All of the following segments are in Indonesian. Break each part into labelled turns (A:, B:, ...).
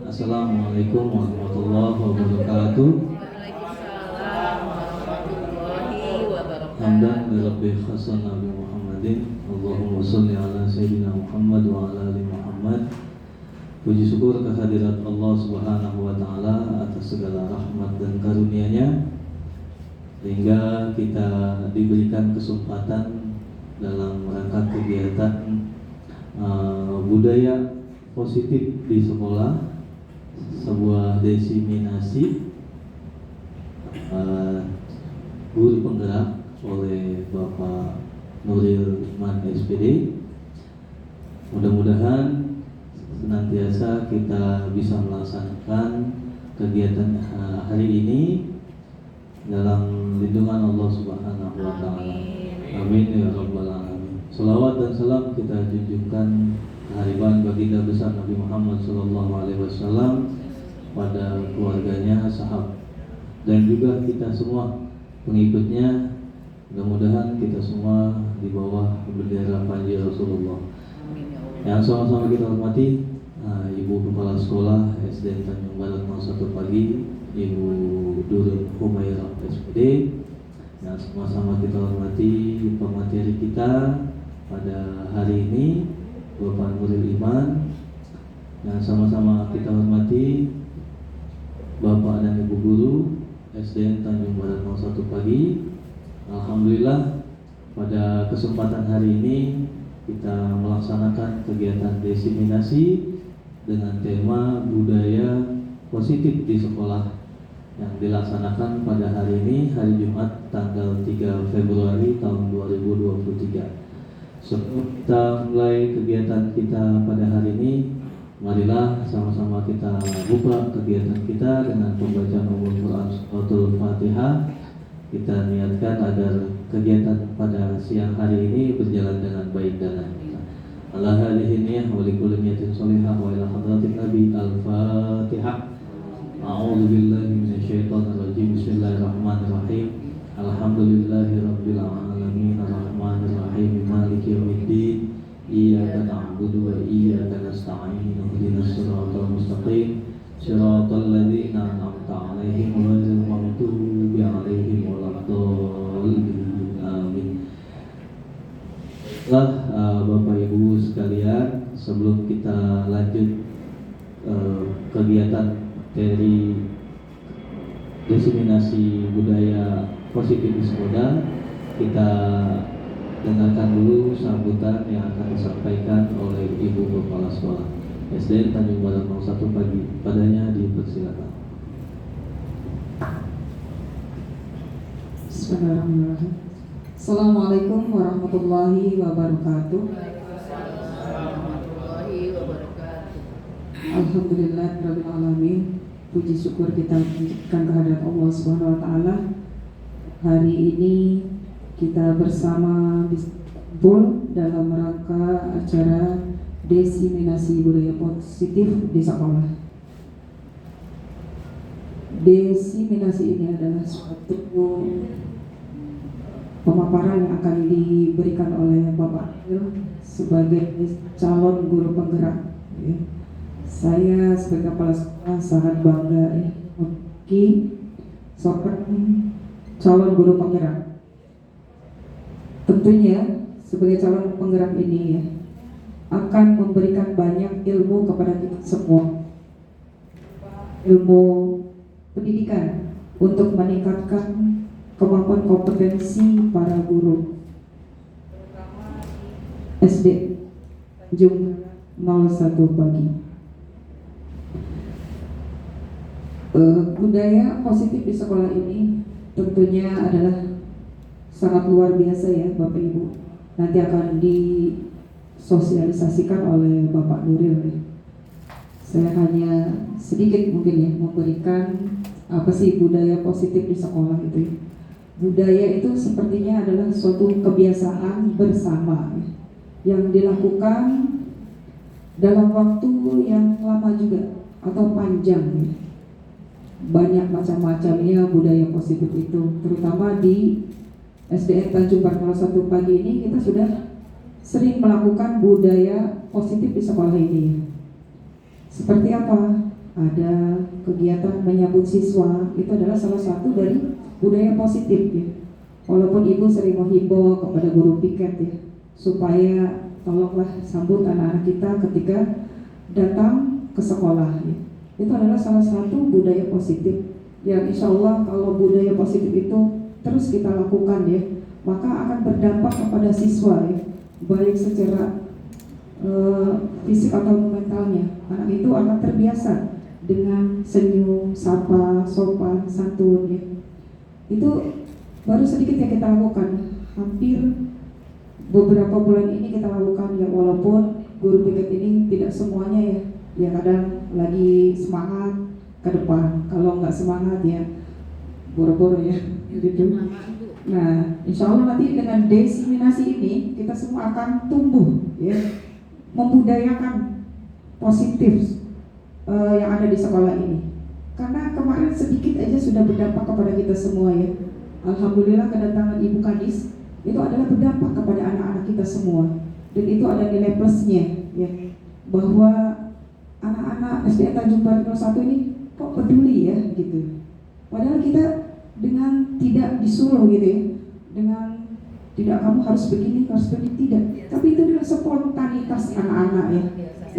A: Assalamualaikum warahmatullahi wabarakatuh.
B: Waalaikumsalam warahmatullahi wabarakatuh.
A: Hamdan lirabbil hasan Nabi Muhammadin. Allahumma sholli ala sayyidina Muhammad wa ala ali Muhammad. Puji syukur kehadirat Allah Subhanahu wa taala atas segala rahmat dan karunia-Nya sehingga kita diberikan kesempatan dalam rangka kegiatan budaya positif di sekolah, sebuah diseminasi guru penggerak oleh Bapak Nuril Iman SPD. Mudah-mudahan senantiasa kita bisa melaksanakan kegiatan hari ini dalam lindungan Allah Subhanahu wa taala. Amin ya rabbal alamin. Salawat dan salam kita junjungkan kehadiran baginda besar Nabi Muhammad sallallahu alaihi wasallam pada keluarganya, sahabat dan juga kita semua pengikutnya. Mudah-mudahan kita semua di bawah bendera panji Rasulullah. Yang sama-sama kita hormati Ibu Kepala Sekolah SDN Tanjung Barat 01 Pagi, Ibu Durun Humairah SPD. Yang sama-sama kita hormati pemateri kita pada hari ini, Bapak Nuril Iman. Yang sama-sama kita hormati Bapak dan Ibu Guru SDN Tanjung Barat 01 Pagi. Alhamdulillah pada kesempatan hari ini kita melaksanakan kegiatan diseminasi dengan tema budaya positif di sekolah yang dilaksanakan pada hari ini, hari Jumat tanggal 3 Februari tahun 2023. Sebelum kita mulai kegiatan kita pada hari ini, marilah sama-sama kita buka kegiatan kita dengan pembacaan Ummul Quran Suratul Fatihah. Kita niatkan agar kegiatan pada siang hari ini berjalan dengan baik dan lancar. Ala hadhihi niyyah wa likulli niyatin shalihah wa ila hadratin Nabi Al-Fatihah. A'udzu billahi minasyaitonir rajim. Bismillahirrahmanirrahim. Alhamdulillahirabbil alamin arrahmanir rahim maliki yaumiddin. Iyyaka na'budu wa iyyaka nasta'in. Ihdinas siratal mustaqim. Shiratal ladzina an'amta 'alaihim ghairil maghdubi 'alaihim waladdallin. Amin. Bapak Ibu sekalian, sebelum kita lanjut kegiatan dari diseminasi budaya positif di sekolah, kita dengarkan dulu sambutan yang akan disampaikan oleh Ibu Kepala Sekolah SDN Tanjung Barat 01 Pagi. Padanya dipersilakan.
C: Bismillahirrahmanirrahim. Assalamualaikum warahmatullahi wabarakatuh. Alhamdulillahirabbil alamin. Puji syukur kita panjatkan kehadirat Allah Subhanahu wa taala. Hari ini kita bersama berkumpul dalam rangka acara diseminasi budaya positif di sekolah. Diseminasi ini adalah suatu pemaparan yang akan diberikan oleh Bapak sebagai calon guru penggerak. Saya sebagai kepala sekolah sangat bangga memiliki seorang calon guru penggerak. Tentunya sebagai calon penggerak ini akan memberikan banyak ilmu kepada kita semua, ilmu pendidikan untuk meningkatkan kemampuan kompetensi para guru SD Tanjung 01 Pagi. Budaya positif di sekolah ini tentunya adalah sangat luar biasa ya Bapak Ibu. Nanti akan disosialisasikan oleh Bapak Nuril. Saya hanya sedikit mungkin ya memberikan apa sih budaya positif di sekolah itu. Budaya itu sepertinya adalah suatu kebiasaan bersama yang dilakukan dalam waktu yang lama juga atau panjang. Banyak macam-macamnya budaya positif itu, terutama di SDN Tanjung Barat 01 Pagi ini kita sudah sering melakukan budaya positif di sekolah ini. Seperti apa? ada kegiatan menyambut siswa, itu adalah salah satu dari budaya positif ya. Walaupun ibu sering menghimbau kepada guru piket ya, supaya tolonglah sambut anak-anak kita ketika datang ke sekolah ya. Itu adalah salah satu budaya positif yang insya Allah kalau budaya positif itu terus kita lakukan ya, maka akan berdampak kepada siswa ya, baik secara fisik atau mentalnya. Anak itu akan terbiasa dengan senyum, sapa, sopan, santun ya. Itu baru sedikit yang kita lakukan. Hampir beberapa bulan ini kita lakukan ya, walaupun guru piket ini tidak semuanya ya. Ya kadang lagi semangat ke depan, kalau nggak semangat ya boro-boro ya gitu. Nah, insya Allah nanti dengan diseminasi ini kita semua akan tumbuh ya, membudayakan positif yang ada di sekolah ini. Karena kemarin sedikit aja sudah berdampak kepada kita semua ya. Alhamdulillah kedatangan Ibu Kadis itu adalah berdampak kepada anak-anak kita semua, dan itu ada nilai plusnya ya, bahwa anak-anak SDN Tanjung Barat 01 ini kok peduli ya gitu. Padahal kita dengan tidak disuruh gitu ya, dengan tidak kamu harus begini, harus begini, tidak. Tapi itu adalah spontanitas anak-anak ya.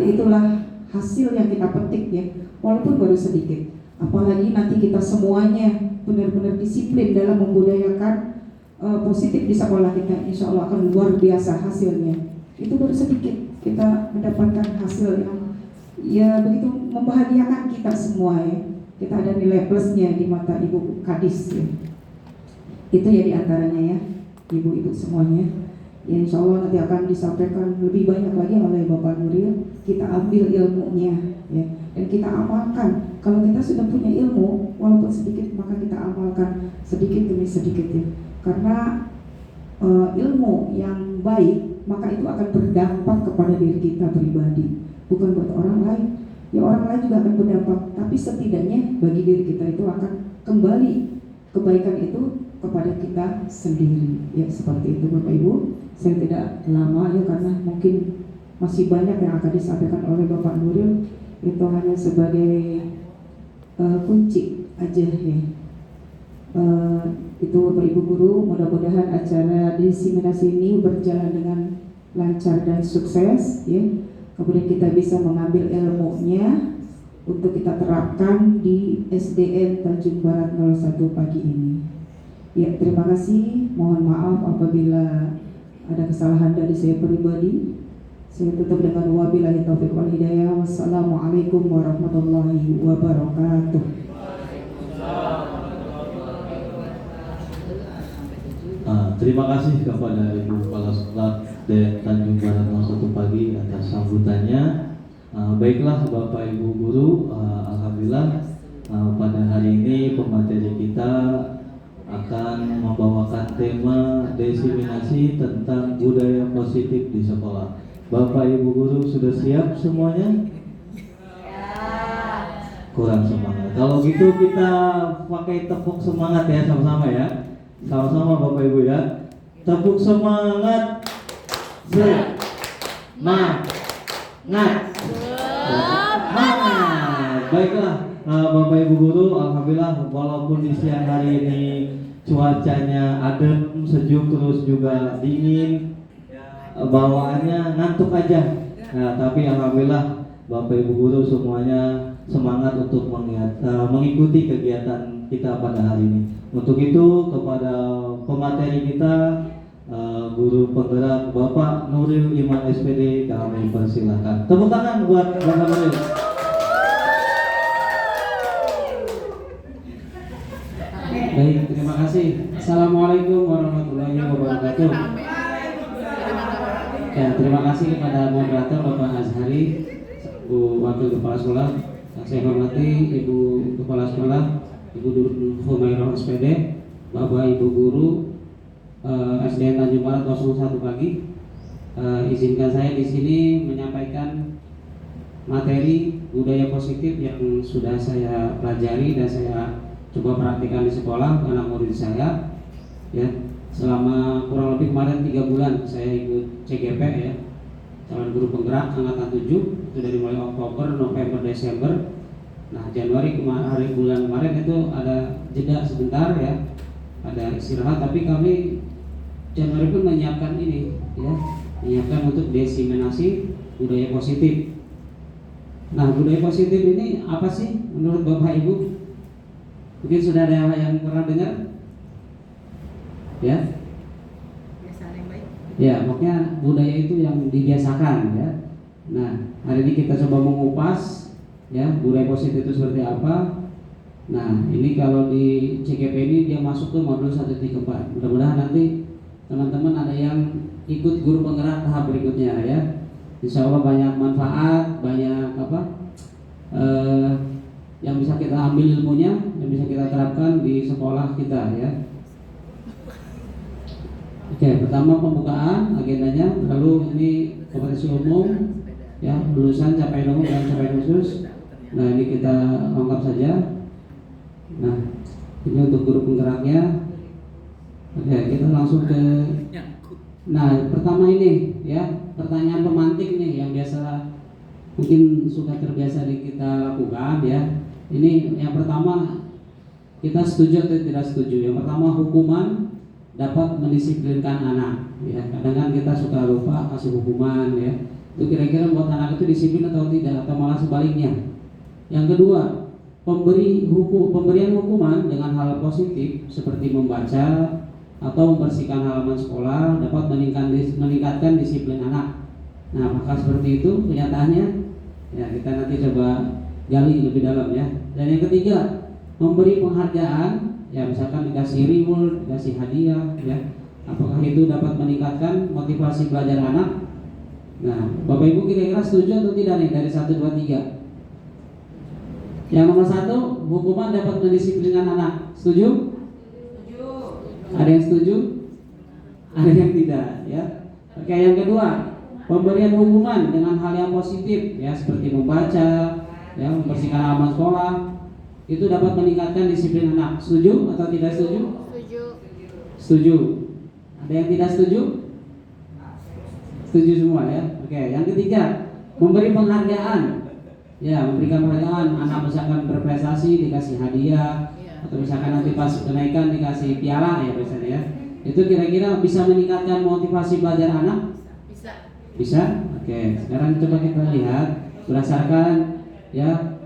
C: Itulah hasil yang kita petik ya, walaupun baru sedikit. Apalagi nanti kita semuanya benar-benar disiplin dalam membudayakan positif di sekolah kita, insya Allah akan luar biasa hasilnya. Itu baru sedikit kita mendapatkan hasil yang ya begitu membahagiakan kita semua ya. Kita ada nilai plusnya di mata Ibu Kadis ya. Itu ya diantaranya ya, ibu-ibu semuanya. Ya insya Allah nanti akan disampaikan lebih banyak lagi oleh Bapak Nuril. Kita ambil ilmunya ya, dan kita amalkan. Kalau kita sudah punya ilmu, walaupun sedikit, maka kita amalkan sedikit demi sedikit ya. Karena ilmu yang baik, maka itu akan berdampak kepada diri kita pribadi, bukan buat orang lain. Ya orang lain juga akan berdampak, tapi setidaknya bagi diri kita itu akan kembali kebaikan itu kepada kita sendiri. Ya seperti itu Bapak Ibu. Saya tidak lama ya, karena mungkin masih banyak yang akan disampaikan oleh Bapak Nuril. Itu hanya sebagai kunci aja ya. Itu Bapak Ibu guru, mudah-mudahan acara diseminasi ini berjalan dengan lancar dan sukses ya. Kemudian kita bisa mengambil ilmunya untuk kita terapkan di SDN Tanjung Barat 01 pagi ini. Ya, terima kasih. Mohon maaf apabila ada kesalahan dari saya pribadi. Saya tutup dengan wabillahi taufiq wal hidayah. Wassalamualaikum warahmatullahi wabarakatuh.
A: Terima kasih kepada Ibu Kepala Sekolah Tanjung Barat 01 pagi atas sambutannya. Baiklah Bapak Ibu guru, alhamdulillah pada hari ini pemateri kita akan membawakan tema diseminasi tentang budaya positif di sekolah. Bapak Ibu guru sudah siap semuanya? Kurang semangat. Kalau gitu kita pakai tepuk semangat ya sama-sama ya. Sama-sama Bapak Ibu ya. Tepuk semangat. Semangat. Baiklah Bapak Ibu guru, alhamdulillah walaupun di siang hari ini cuacanya adem, sejuk, terus juga dingin, bawaannya ngantuk aja. Nah, tapi alhamdulillah Bapak Ibu guru semuanya semangat untuk mengikuti kegiatan kita pada hari ini. Untuk itu kepada pemateri kita guru penggerak Bapak Nuril Iman SPD kami persilahkan. Tepuk tangan buat Bapak Nuril.
D: Baik, terima kasih. Assalamualaikum warahmatullahi wabarakatuh. Ya, terima kasih kepada moderator Bapak Azhari, Bu Wakil Kepala Sekolah. Saya hormati Ibu Kepala Sekolah, Ibu Nur Humairah SPD, Bapak Ibu Guru SDN Tanjung Barat 01 pagi. Izinkan saya di sini menyampaikan materi budaya positif yang sudah saya pelajari dan saya coba praktikkan di sekolah anak murid saya. Ya, selama kurang lebih kemarin 3 bulan saya ikut CGP ya, calon guru penggerak angkatan 7 itu dari mulai Oktober, November, Desember. Nah Januari hari bulan kemarin itu ada jeda sebentar ya, ada istirahat, tapi kami Januari pun menyiapkan ini ya, menyiapkan untuk diseminasi budaya positif. Nah budaya positif ini apa sih menurut Bapak Ibu? Mungkin sudah ada yang pernah dengar ya?
B: Kebiasaan yang baik.
D: Ya, makanya budaya itu yang dibiasakan ya. Nah, hari ini kita coba mengupas ya budaya positif itu seperti apa. Nah, ini kalau di CGP ini dia masuk ke modul 134. Mudah-mudahan nanti teman-teman ada yang ikut guru penggerak tahap berikutnya ya. Insya Allah banyak manfaat, banyak yang bisa kita ambil ilmunya, yang bisa kita terapkan di sekolah kita ya. Oke, pertama pembukaan agendanya, lalu ini kompetisi umum ya, lulusan capaian umum dan capaian khusus. Nah ini kita lengkap saja. Nah ini untuk guru penggeraknya. Oke, kita langsung ke. Nah pertama ini ya, pertanyaan pemantik nih yang biasa mungkin sudah terbiasa kita lakukan ya. Ini yang pertama, kita setuju atau tidak setuju? Yang pertama, hukuman dapat mendisiplinkan anak ya. Kadang kan kita suka lupa kasih hukuman ya. Itu kira-kira buat anak itu disiplin atau tidak, atau malah sebaliknya. Yang kedua, pemberian hukuman dengan hal positif seperti membaca atau membersihkan halaman sekolah dapat meningkatkan disiplin anak. Nah, apakah seperti itu kenyataannya? Ya, kita nanti coba gali lebih dalam ya. Dan yang ketiga, memberi penghargaan, ya misalkan dikasih reward, dikasih hadiah ya. Apakah itu dapat meningkatkan motivasi belajar anak? Nah, Bapak Ibu kira-kira setuju atau tidak nih dari 1, 2, 3? Yang nomor 1, hukuman dapat mendisiplinkan anak. Setuju?
B: Setuju.
D: Ada yang setuju? Ada yang tidak ya. Oke, yang kedua, pemberian hukuman dengan hal yang positif ya, seperti membaca ya, membersihkan halaman sekolah, itu dapat meningkatkan disiplin anak. Setuju atau tidak setuju?
B: Setuju.
D: Setuju. Ada yang tidak setuju? Setuju semua ya. Oke, yang ketiga, memberi penghargaan. Ya, memberikan penghargaan, anak misalkan berprestasi dikasih hadiah, atau misalkan nanti pas kenaikan dikasih piala ya biasanya ya. Itu kira-kira bisa meningkatkan motivasi belajar anak?
B: Bisa.
D: Bisa? Oke, sekarang coba kita lihat berdasarkan ya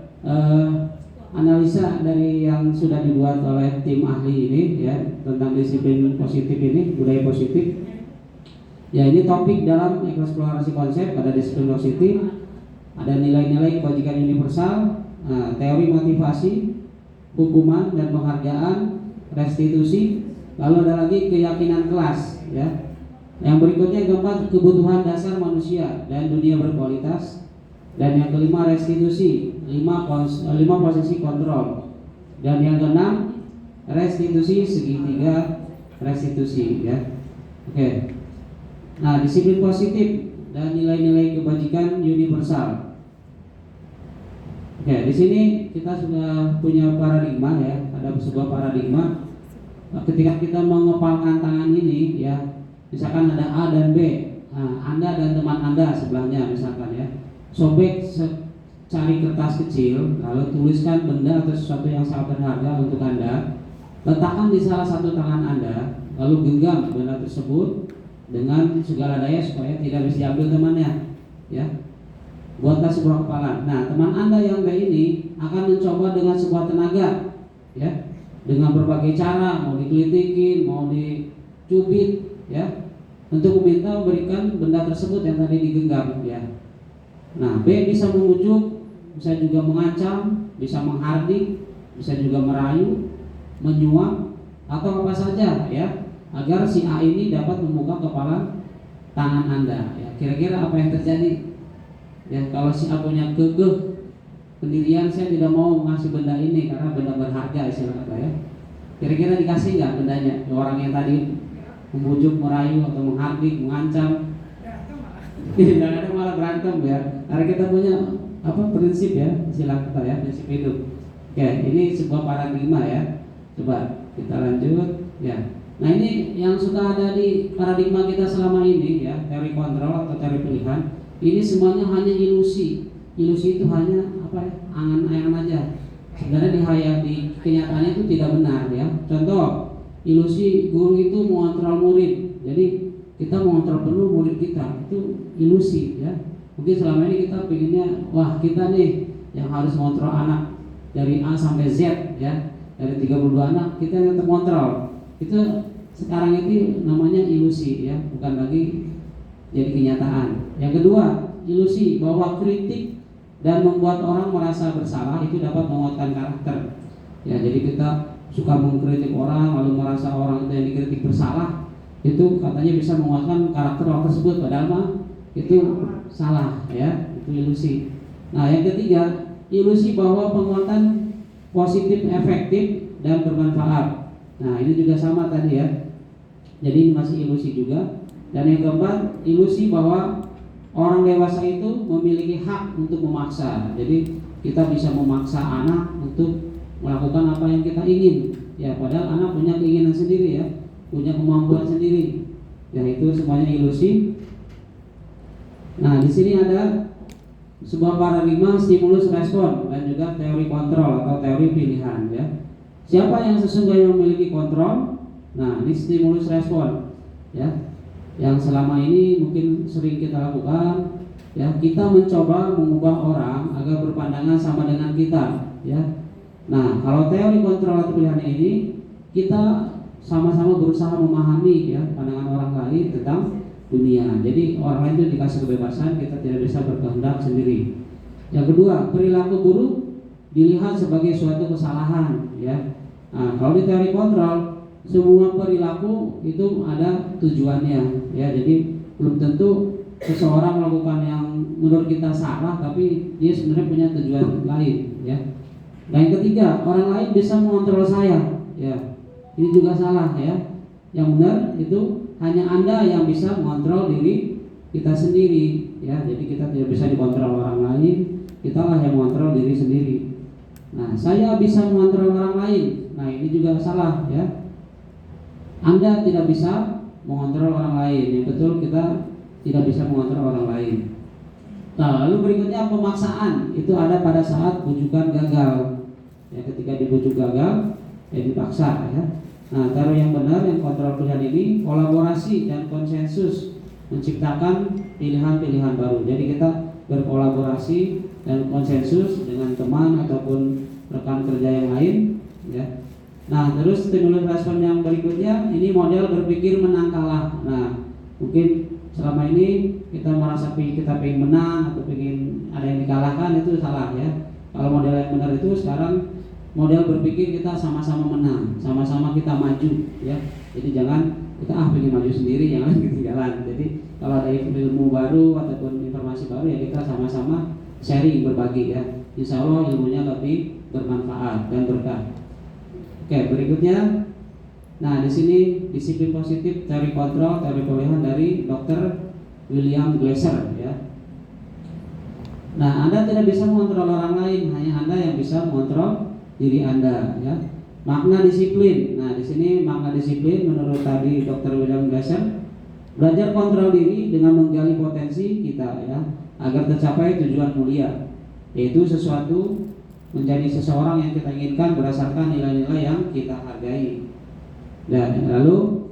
D: analisa dari yang sudah dibuat oleh tim ahli ini ya tentang disiplin positif ini, budaya positif. Ya, ini topik dalam eksplorasi konsep, ada disiplin positif, ada nilai-nilai kebajikan universal, teori motivasi, hukuman dan penghargaan, restitusi, lalu ada lagi keyakinan kelas ya. Yang berikutnya keempat, kebutuhan dasar manusia dan dunia berkualitas. Dan yang kelima, restitusi, 5 posisi kontrol. Dan yang keenam, restitusi segitiga restitusi ya. Oke. Nah, disiplin positif dan nilai-nilai kebajikan universal. Oke, di sini kita sudah punya paradigma ya, ada sebuah paradigma. Ketika kita mengepalkan tangan ini ya, misalkan ada A dan B, Anda dan teman Anda sebelahnya misalkan ya, sobek cari kertas kecil, lalu tuliskan benda atau sesuatu yang sangat berharga untuk Anda, letakkan di salah satu tangan Anda, lalu genggam benda tersebut dengan segala daya supaya tidak bisa diambil temannya ya. Buatlah sebuah kepalan. Nah, teman Anda yang B ini akan mencoba dengan sebuah tenaga ya, dengan berbagai cara, mau dikelitikin, mau dicubit ya, untuk meminta memberikan benda tersebut yang tadi digenggam ya. Nah, B bisa mengujuk, bisa juga mengancam, bisa menghardik, bisa juga merayu, menyuap, atau apa saja ya, agar si A ini dapat membuka kepala tangan Anda ya. Kira-kira apa yang terjadi? Ya, kalau si A punya kekeh pendirian, saya tidak mau ngasih benda ini karena benda berharga istilah kata ya. Kira-kira dikasih nggak bendanya ke orang yang tadi membujuk, merayu atau menghardik, mengancam? Tidak ada, malah berantem ya. Karena kita punya prinsip ya, istilah kata ya, prinsip hidup. Oke, ini sebuah paradigma ya. Coba kita lanjut ya. Nah, ini yang suka ada di paradigma kita selama ini ya, teori kontrol atau teori pilihan. Ini semuanya hanya ilusi. Ilusi itu hanya angan-angan aja. kenyataannya itu tidak benar ya. Contoh, ilusi guru itu mengontrol murid. Jadi kita mengontrol penuh murid kita, itu ilusi ya. Mungkin selama ini kita pengennya, wah kita nih yang harus mengontrol anak dari A sampai Z ya, dari 32 anak kita yang terkontrol. Itu sekarang itu namanya ilusi ya, bukan lagi jadi kenyataan. Yang kedua, ilusi bahwa kritik dan membuat orang merasa bersalah itu dapat menguatkan karakter. Ya, jadi kita suka mengkritik orang lalu merasa orang itu yang dikritik bersalah, itu katanya bisa menguatkan karakter orang tersebut, padahal mah itu salah ya, itu ilusi. Nah, yang ketiga, ilusi bahwa penguatan positif efektif dan bermanfaat. Nah, ini juga sama tadi ya. Jadi masih ilusi juga. Dan yang keempat, ilusi bahwa orang dewasa itu memiliki hak untuk memaksa. Jadi kita bisa memaksa anak untuk melakukan apa yang kita ingin. Ya, padahal anak punya keinginan sendiri ya, punya kemampuan sendiri. Ya, itu semuanya ilusi. Nah, di sini ada sebuah paradigma stimulus respon dan juga teori kontrol atau teori pilihan ya. Siapa yang sesungguhnya memiliki kontrol? Nah, ini stimulus respon ya. Yang selama ini mungkin sering kita lakukan ya, kita mencoba mengubah orang agar berpandangan sama dengan kita ya. Nah, kalau teori kontrol atau pilihan ini, kita sama-sama berusaha memahami ya pandangan orang lain tentang dunia. Jadi orang lain itu dikasih kebebasan, kita tidak bisa berkehendak sendiri. Yang kedua, perilaku buruk dilihat sebagai suatu kesalahan ya. Nah, kalau di teori kontrol, semua perilaku itu ada tujuannya ya. Jadi belum tentu seseorang melakukan yang menurut kita salah, tapi dia sebenarnya punya tujuan lain ya. Dan yang ketiga, orang lain bisa mengontrol saya ya. Ini juga salah ya. Yang benar itu hanya Anda yang bisa mengontrol diri kita sendiri ya. Jadi kita tidak bisa dikontrol orang lain, kitalah yang mengontrol diri sendiri. Nah, saya bisa mengontrol orang lain. Nah, ini juga salah ya. Anda tidak bisa mengontrol orang lain. Yang betul, kita tidak bisa mengontrol orang lain. Nah, lalu berikutnya pemaksaan. Itu ada pada saat bujukan gagal. Ya, ketika dibujuk gagal, ya dipaksa ya. Nah, cara yang benar yang kontrol pilihan ini kolaborasi dan konsensus menciptakan pilihan-pilihan baru. Jadi kita berkolaborasi dan konsensus dengan teman ataupun rekan kerja yang lain ya. Nah, terus stimulus respon yang berikutnya ini model berpikir menang kalah. Nah, mungkin selama ini kita merasa kita pengen menang atau pengen ada yang dikalahkan, itu salah ya. Kalau model yang benar itu sekarang model berpikir kita sama-sama menang, sama-sama kita maju ya. Jadi jangan kita pengen maju sendiri, jangan ketinggalan. Jadi kalau ada ilmu baru ataupun informasi baru ya kita sama-sama sharing, berbagi ya. Insya Allah ilmunya lebih bermanfaat dan berkah. Oke, berikutnya, nah di sini disiplin positif, teori kontrol, teori pilihan dari Dr. William Glasser ya. Nah, Anda tidak bisa mengontrol orang lain, hanya Anda yang bisa mengontrol diri Anda ya. Makna disiplin. Nah, di sini makna disiplin menurut tadi Dr. William Glasser, belajar kontrol diri dengan menggali potensi kita ya, agar tercapai tujuan mulia, yaitu sesuatu menjadi seseorang yang kita inginkan berdasarkan nilai-nilai yang kita hargai. Dan lalu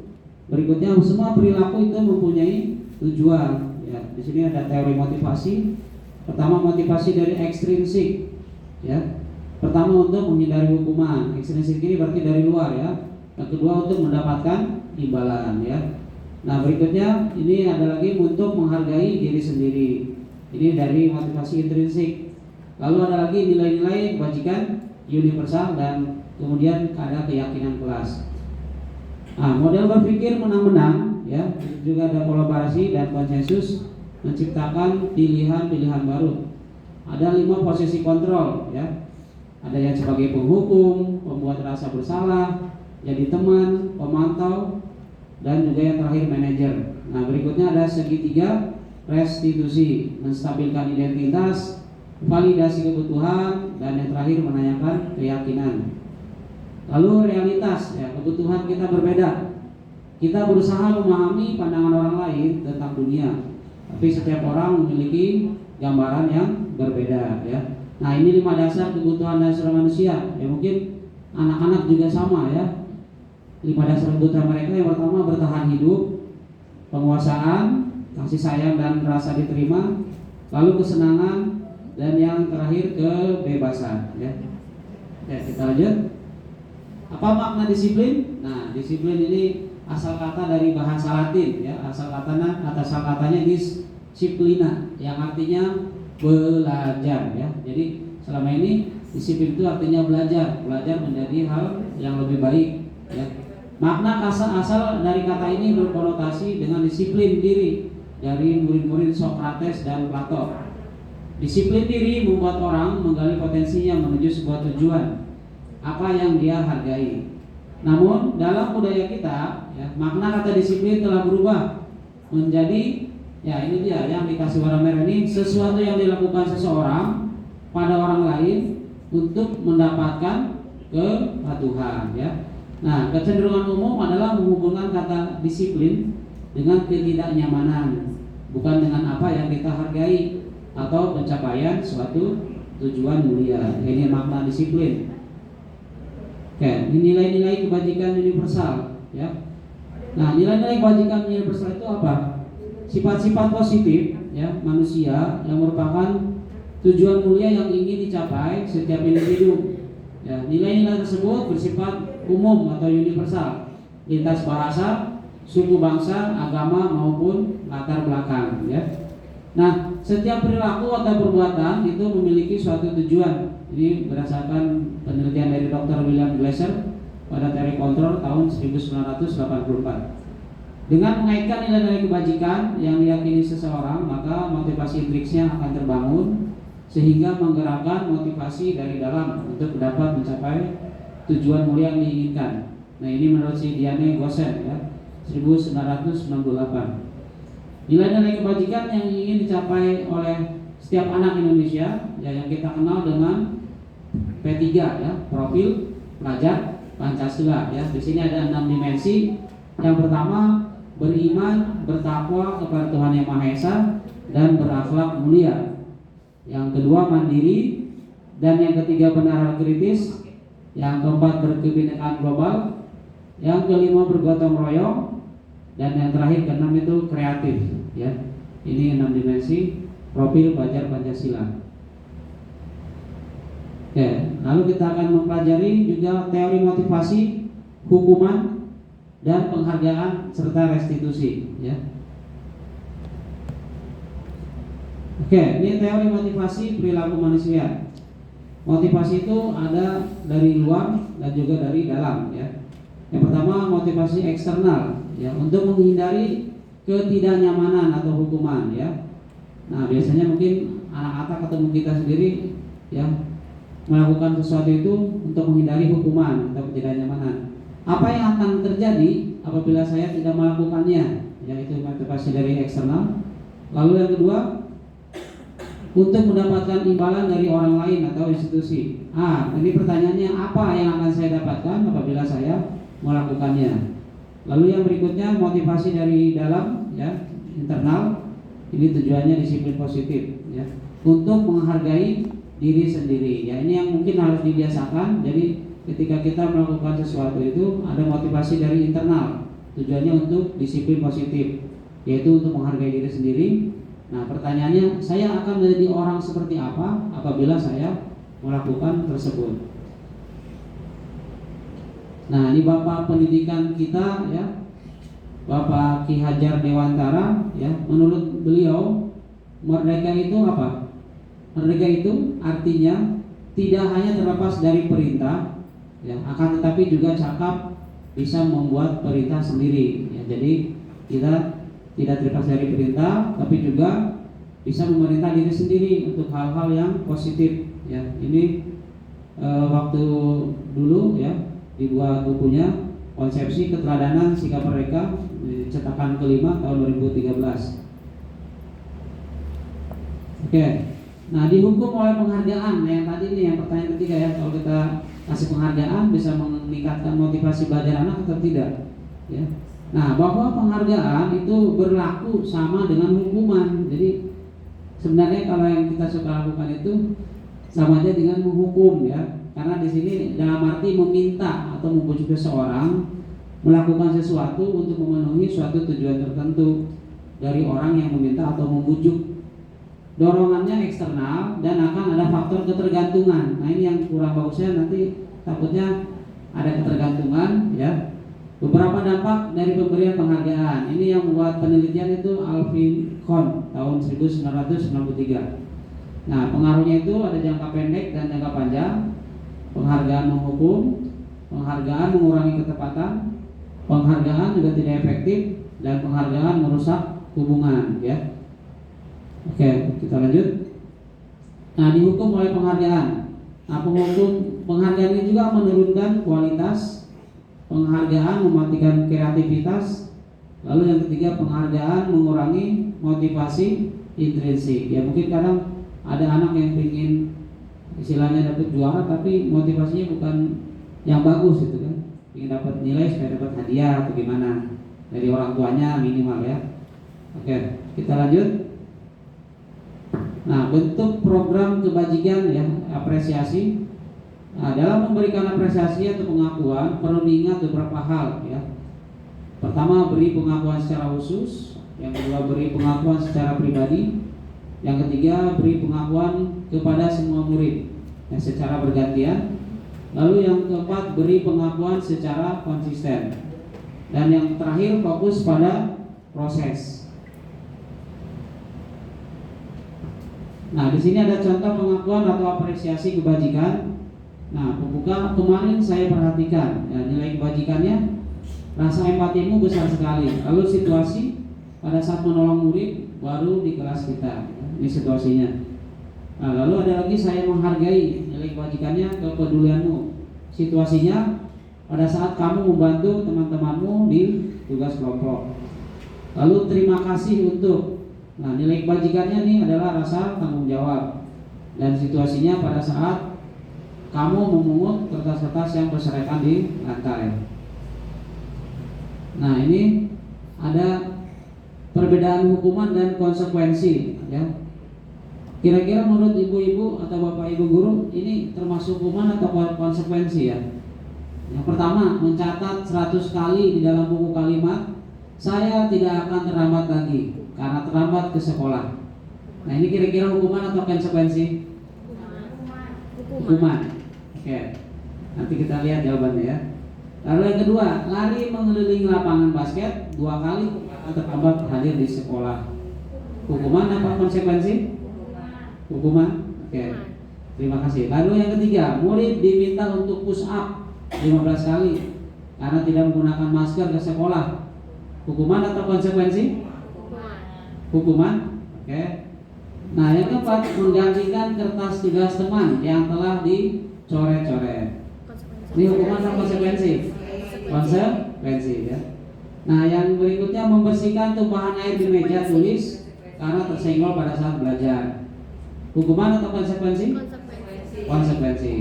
D: berikutnya, semua perilaku itu mempunyai tujuan ya. Di sini ada teori motivasi. Pertama, motivasi dari ekstrinsik ya. Pertama, untuk menghindari hukuman. Ekstrinsik ini berarti dari luar ya. Yang kedua, untuk mendapatkan imbalan ya. Nah, berikutnya ini ada lagi untuk menghargai diri sendiri. Ini dari motivasi intrinsik. Lalu ada lagi nilai-nilai kebajikan universal dan kemudian ada keyakinan kelas. Nah, model berpikir menang-menang ya, juga ada kolaborasi dan konsensus menciptakan pilihan-pilihan baru. Ada 5 posisi kontrol ya. Ada yang sebagai penghukum, pembuat rasa bersalah, jadi teman, pemantau, dan juga yang terakhir manajer. Nah, berikutnya ada segitiga restitusi, menstabilkan identitas, validasi kebutuhan, dan yang terakhir menanyakan keyakinan. Lalu realitas ya, kebutuhan kita berbeda. Kita berusaha memahami pandangan orang lain tentang dunia, tapi setiap orang memiliki gambaran yang berbeda ya. Nah, ini 5 dasar kebutuhan dasar manusia. Ya, mungkin anak-anak juga sama ya. 5 dasar kebutuhan mereka yang pertama bertahan hidup, penguasaan, kasih sayang dan rasa diterima, lalu kesenangan, dan yang terakhir kebebasan ya. Oke, kita lanjut. Apa makna disiplin? Nah, disiplin ini asal kata dari bahasa Latin ya, asal katanya disiplina yang artinya belajar ya. Jadi selama ini disiplin itu artinya belajar menjadi hal yang lebih baik ya. Makna asal dari kata ini berkonotasi dengan disiplin diri dari murid-murid Sokrates dan Plato. Disiplin diri membuat orang menggali potensinya menuju sebuah tujuan apa yang dia hargai. Namun dalam budaya kita ya, makna kata disiplin telah berubah menjadi ya ini dia yang dikasih warna merah ini, sesuatu yang dilakukan seseorang pada orang lain untuk mendapatkan kepatuhan ya. Nah, kecenderungan umum adalah menghubungkan kata disiplin dengan ketidaknyamanan, bukan dengan apa yang kita hargai atau pencapaian suatu tujuan mulia. Ini makna disiplin. Oke, nilai-nilai kebajikan universal ya. Nah, nilai-nilai kebajikan universal itu apa? Sifat-sifat positif ya manusia yang merupakan tujuan mulia yang ingin dicapai setiap individu. Ya, nilai-nilai tersebut bersifat umum atau universal, lintas bahasa, suku bangsa, agama maupun latar belakang ya. Nah, setiap perilaku atau perbuatan itu memiliki suatu tujuan. Ini berdasarkan penelitian dari Dr. William Glasser pada teori kontrol tahun 1984. Dengan mengaitkan nilai-nilai kebajikan yang diyakini seseorang, maka motivasi intrinsiknya akan terbangun sehingga menggerakkan motivasi dari dalam untuk dapat mencapai tujuan mulia yang diinginkan. Nah, ini menurut si Diane Gosen ya, 1968. Nilai-nilai kebajikan yang ingin dicapai oleh setiap anak Indonesia ya, yang kita kenal dengan P3 ya, profil pelajar Pancasila ya. Di sini ada 6 dimensi. Yang pertama, beriman, bertakwa kepada Tuhan Yang Maha Esa dan berakhlak mulia. Yang kedua, mandiri, dan yang ketiga, benar kritis. Yang keempat, berkebinekaan global. Yang kelima, bergotong royong. Dan yang terakhir, keenam itu kreatif ya. Ini 6 dimensi profil pelajar Pancasila. Oke, lalu kita akan mempelajari juga teori motivasi, hukuman, dan penghargaan serta restitusi ya. Oke, ini teori motivasi perilaku manusia. Motivasi itu ada dari luar dan juga dari dalam ya. Yang pertama, motivasi eksternal ya, untuk menghindari ketidaknyamanan atau hukuman ya. Nah, biasanya mungkin anak-anak atau kita sendiri ya melakukan sesuatu itu untuk menghindari hukuman atau ketidaknyamanan. Apa yang akan terjadi apabila saya tidak melakukannya? Yaitu motivasi dari eksternal. Lalu yang kedua, untuk mendapatkan imbalan dari orang lain atau institusi. Ini pertanyaannya, apa yang akan saya dapatkan apabila saya melakukannya? Lalu yang berikutnya, motivasi dari dalam ya, internal. Ini tujuannya disiplin positif ya, untuk menghargai diri sendiri ya. Ini yang mungkin harus dibiasakan. Jadi ketika kita melakukan sesuatu itu ada motivasi dari internal, tujuannya untuk disiplin positif, yaitu untuk menghargai diri sendiri. Nah, pertanyaannya, saya akan menjadi orang seperti apa apabila saya melakukan tersebut? Nah, ini Bapak pendidikan kita ya, Bapak Ki Hajar Dewantara ya, menurut beliau merdeka itu apa? Merdeka itu artinya tidak hanya terlepas dari perintah ya, akan tetapi juga cakap bisa membuat perintah sendiri ya. Jadi kita tidak terlepas dari perintah, tapi juga bisa memerintah diri sendiri untuk hal-hal yang positif ya. Ini waktu dulu ya dibuat bukunya Konsepsi Keteladanan Sikap Merdeka, cetakan kelima tahun 2013. Oke. Nah, dihukum oleh penghargaan. Nah, yang tadi ini yang pertanyaan ketiga ya, kalau kita kasih penghargaan bisa meningkatkan motivasi belajar anak atau tidak? Ya. Nah, bahwa penghargaan itu berlaku sama dengan hukuman. Jadi sebenarnya kalau yang kita suka lakukan itu sama aja dengan menghukum ya. Karena di sini dalam arti meminta atau membujuk seseorang melakukan sesuatu untuk memenuhi suatu tujuan tertentu dari orang yang meminta atau membujuk. Dorongannya eksternal dan akan ada faktor ketergantungan. Nah ini yang kurang bagusnya, nanti takutnya ada ketergantungan ya. Beberapa dampak dari pemberian penghargaan. Ini yang membuat penelitian itu Alvin Kohn tahun 1993. Nah pengaruhnya itu ada jangka pendek dan jangka panjang. Penghargaan menghukum, penghargaan mengurangi ketepatan, penghargaan juga tidak efektif, dan penghargaan merusak hubungan ya. Oke, kita lanjut. Nah, dihukum oleh penghargaan. Nah, penghargaan ini juga menurunkan kualitas, penghargaan mematikan kreativitas. Lalu yang ketiga, penghargaan mengurangi motivasi intrinsik. Ya mungkin kadang ada anak yang ingin istilahnya dapat juara tapi motivasinya bukan yang bagus gitu kan. Ingin dapat nilai supaya dapat hadiah atau gimana dari orang tuanya minimal ya. Oke, kita lanjut. Nah, bentuk program kebajikan ya, apresiasi. Nah, dalam memberikan apresiasi atau pengakuan perlu diingat beberapa hal ya. Pertama, beri pengakuan secara khusus. Yang kedua, beri pengakuan secara pribadi. Yang ketiga, beri pengakuan kepada semua murid ya, secara bergantian. Lalu yang keempat, beri pengakuan secara konsisten. Dan yang terakhir, fokus pada proses. Nah, di sini ada contoh pengakuan atau apresiasi kebajikan. Nah, pembuka kemarin saya perhatikan ya, nilai kebajikannya, rasa empatimu besar sekali. Lalu situasi pada saat menolong murid baru di kelas kita, ya, ini situasinya. Nah, lalu ada lagi saya menghargai, nilai kebajikannya kepedulianmu. Situasinya pada saat kamu membantu teman-temanmu di tugas kelompok. Lalu terima kasih untuk. Nah, nilai kebajikannya ini adalah rasa tanggung jawab. Dan situasinya pada saat kamu memungut kertas-kertas yang berserakan di lantai. Nah, ini ada perbedaan hukuman dan konsekuensi ya. Kira-kira menurut ibu-ibu atau bapak ibu guru ini termasuk hukuman atau konsekuensi ya? Yang pertama, mencatat 100 kali di dalam buku kalimat, saya tidak akan terlambat lagi karena terlambat ke sekolah. Nah, ini kira-kira hukuman atau konsekuensi? Hukuman. Oke. Nanti kita lihat jawabannya ya. Lalu yang kedua, lari mengelilingi lapangan basket 2 kali karena terlambat hadir di sekolah. Hukuman apa konsekuensi? Hukuman. Oke. Terima kasih. Lalu yang ketiga, murid diminta untuk push up 15 kali karena tidak menggunakan masker ke sekolah. Hukuman atau konsekuensi? Hukuman. Oke. Nah, yang keempat, menggantikan kertas tugas teman yang telah dicoret-coret. Ini hukuman atau konsekuensi? Konsekuensi ya. Nah, yang berikutnya, membersihkan tumpahan air di meja tulis karena tersenggol pada saat belajar. Hukuman atau konsekuensi? Konsekuensi.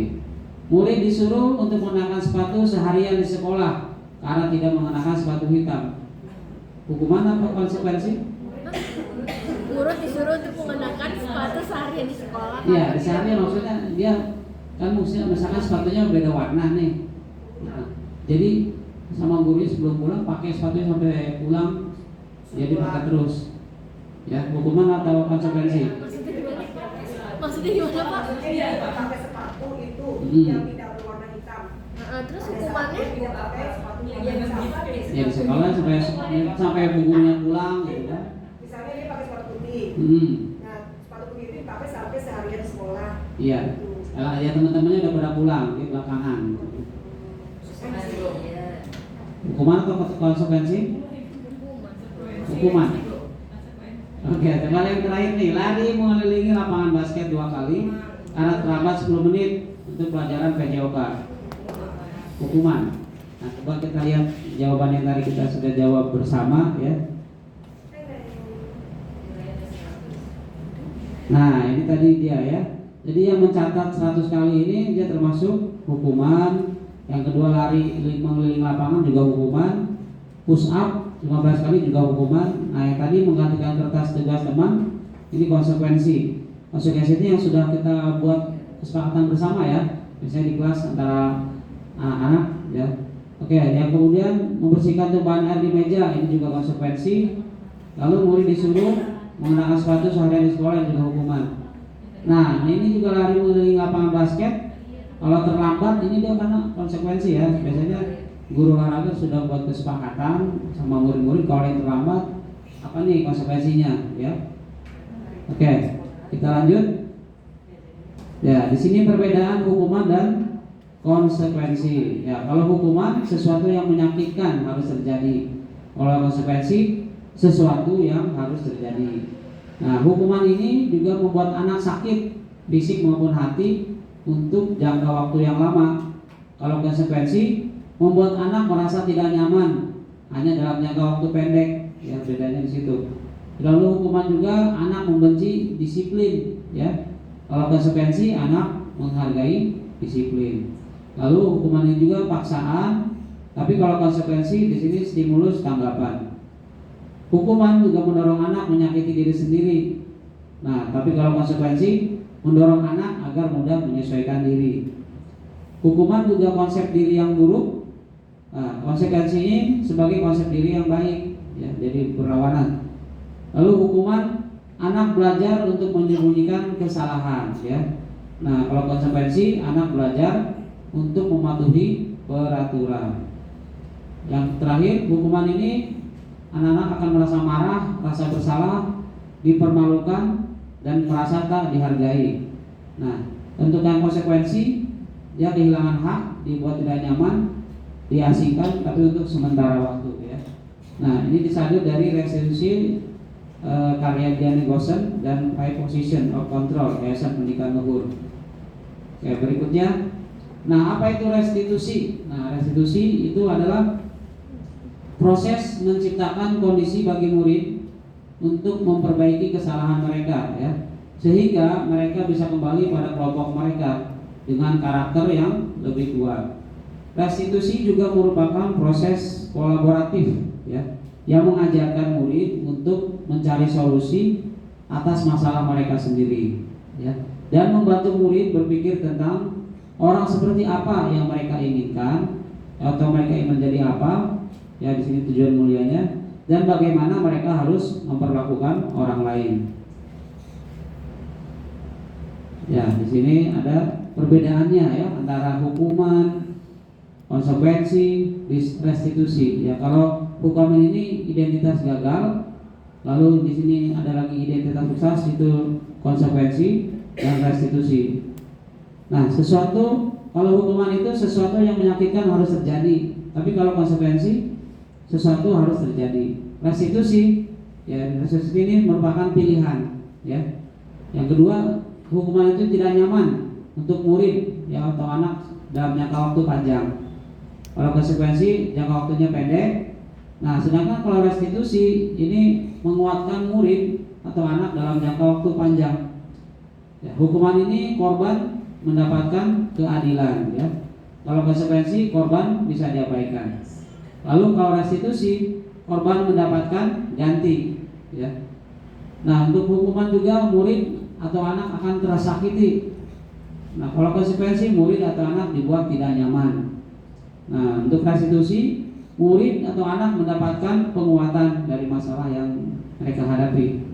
D: Murid disuruh untuk mengenakan sepatu seharian di sekolah karena tidak mengenakan sepatu hitam. Hukuman atau konsekuensi?
E: Guru disuruh untuk mengenakan sepatu seharian di sekolah.
D: Iya, di seharian maksudnya dia kan misalkan sepatunya beda warna nih. Nah, jadi sama gurunya sebelum pulang pakai sepatunya sampai pulang, jadi pakai terus. Ya, hukuman atau konsekuensi?
E: Maksudnya gimana Pak?
B: Iya, pakai sepatu itu yang tidak berwarna hitam.
E: Terus hukumannya?
B: Tidak pakai sepatu yang sama.
D: Ya di sekolah sampai gurunya pulang gitu kan.
B: Misalnya dia pakai sepatu putih. Nah, sepatu putih itu dipakai sampai seharian di sekolah.
D: Iya. Ya teman-temannya udah pada pulang di belakangan. Hukuman atau konsekuensi? Hukuman. Oke, kembali yang terakhir nih, lari mengelilingi lapangan basket 2 kali karena terlambat 10 menit untuk pelajaran PJOK. Hukuman. Nah, coba kita lihat jawaban yang tadi kita sudah jawab bersama ya. Nah, ini tadi dia ya. Jadi yang mencatat 100 kali ini dia termasuk hukuman. Yang kedua, lari mengelilingi lapangan juga hukuman. Push up 15 kali juga hukuman. Nah, yang tadi menggantikan kertas tugas teman, ini konsekuensi. Konsekuensi ini yang sudah kita buat kesepakatan bersama ya, misalnya di kelas antara anak-anak ya. Oke, yang kemudian membersihkan tumpahan air di meja, ini juga konsekuensi. Lalu murid disuruh mengenakan sepatu seharian di sekolah, ini juga hukuman. Nah, ini juga lari mengelilingi lapangan basket. Kalau terlambat, ini dia karena konsekuensi ya. Biasanya guru olahraga sudah buat kesepakatan sama murid-murid kalau yang terlambat apa nih konsekuensinya ya. Oke, kita lanjut. Ya, di sini perbedaan hukuman dan konsekuensi. Ya, kalau hukuman sesuatu yang menyakitkan harus terjadi. Kalau konsekuensi sesuatu yang harus terjadi. Nah, hukuman ini juga membuat anak sakit fisik maupun hati untuk jangka waktu yang lama. Kalau konsekuensi membuat anak merasa tidak nyaman hanya dalam jangka waktu pendek. Ya, bedanya di situ. Lalu hukuman juga anak membenci disiplin. Ya, kalau konsekuensi anak menghargai disiplin. Lalu hukumannya juga paksaan, tapi kalau konsekuensi di sini stimulus tanggapan. Hukuman juga mendorong anak menyakiti diri sendiri. Nah, tapi kalau konsekuensi mendorong anak agar mudah menyesuaikan diri. Hukuman juga konsep diri yang buruk. Nah, konsekuensi ini sebagai konsep diri yang baik, ya, jadi berlawanan. Lalu hukuman anak belajar untuk menyembunyikan kesalahan, ya. Nah, kalau konsekuensi anak belajar untuk mematuhi peraturan. Yang terakhir, hukuman ini anak-anak akan merasa marah, rasa bersalah, dipermalukan, dan merasa tak dihargai. Nah, untuk yang konsekuensi, dia kehilangan hak, dibuat tidak nyaman, diasingkan, tapi untuk sementara waktu. Ya. Nah, ini disadut dari restitusi karya Diane Gosen dan High Position of Control Yayasan Pendidikan Luhur. Oke, berikutnya. Nah, apa itu restitusi? Nah, restitusi itu adalah proses menciptakan kondisi bagi murid untuk memperbaiki kesalahan mereka, ya, sehingga mereka bisa kembali pada kelompok mereka dengan karakter yang lebih kuat. Restitusi juga merupakan proses kolaboratif, ya, yang mengajarkan murid untuk mencari solusi atas masalah mereka sendiri, ya, dan membantu murid berpikir tentang orang seperti apa yang mereka inginkan atau mereka ingin menjadi apa, ya, di sini tujuan mulianya, dan bagaimana mereka harus memperlakukan orang lain. Ya, di sini ada perbedaannya ya antara hukuman, konsekuensi, restitusi. Ya, kalau hukuman ini identitas gagal, lalu di sini ada lagi identitas sukses, itu konsekuensi dan restitusi. Nah, kalau hukuman itu sesuatu yang menyakitkan harus terjadi, tapi kalau konsekuensi sesuatu harus terjadi. Restitusi, ya, restitusi ini merupakan pilihan, ya. Yang kedua, hukuman itu tidak nyaman untuk murid, ya, atau anak dalam jangka waktu panjang. Kalau konsekuensi jangka waktunya pendek. Nah, sedangkan kalau restitusi ini menguatkan murid atau anak dalam jangka waktu panjang. Ya, hukuman ini korban mendapatkan keadilan, ya. Kalau konsekuensi korban bisa diabaikan. Lalu kalau restitusi korban mendapatkan ganti, ya. Nah, untuk hukuman juga murid atau anak akan tersakiti. Nah, kalau konsekuensi murid atau anak dibuat tidak nyaman. Nah, untuk restitusi murid atau anak mendapatkan penguatan dari masalah yang mereka hadapi.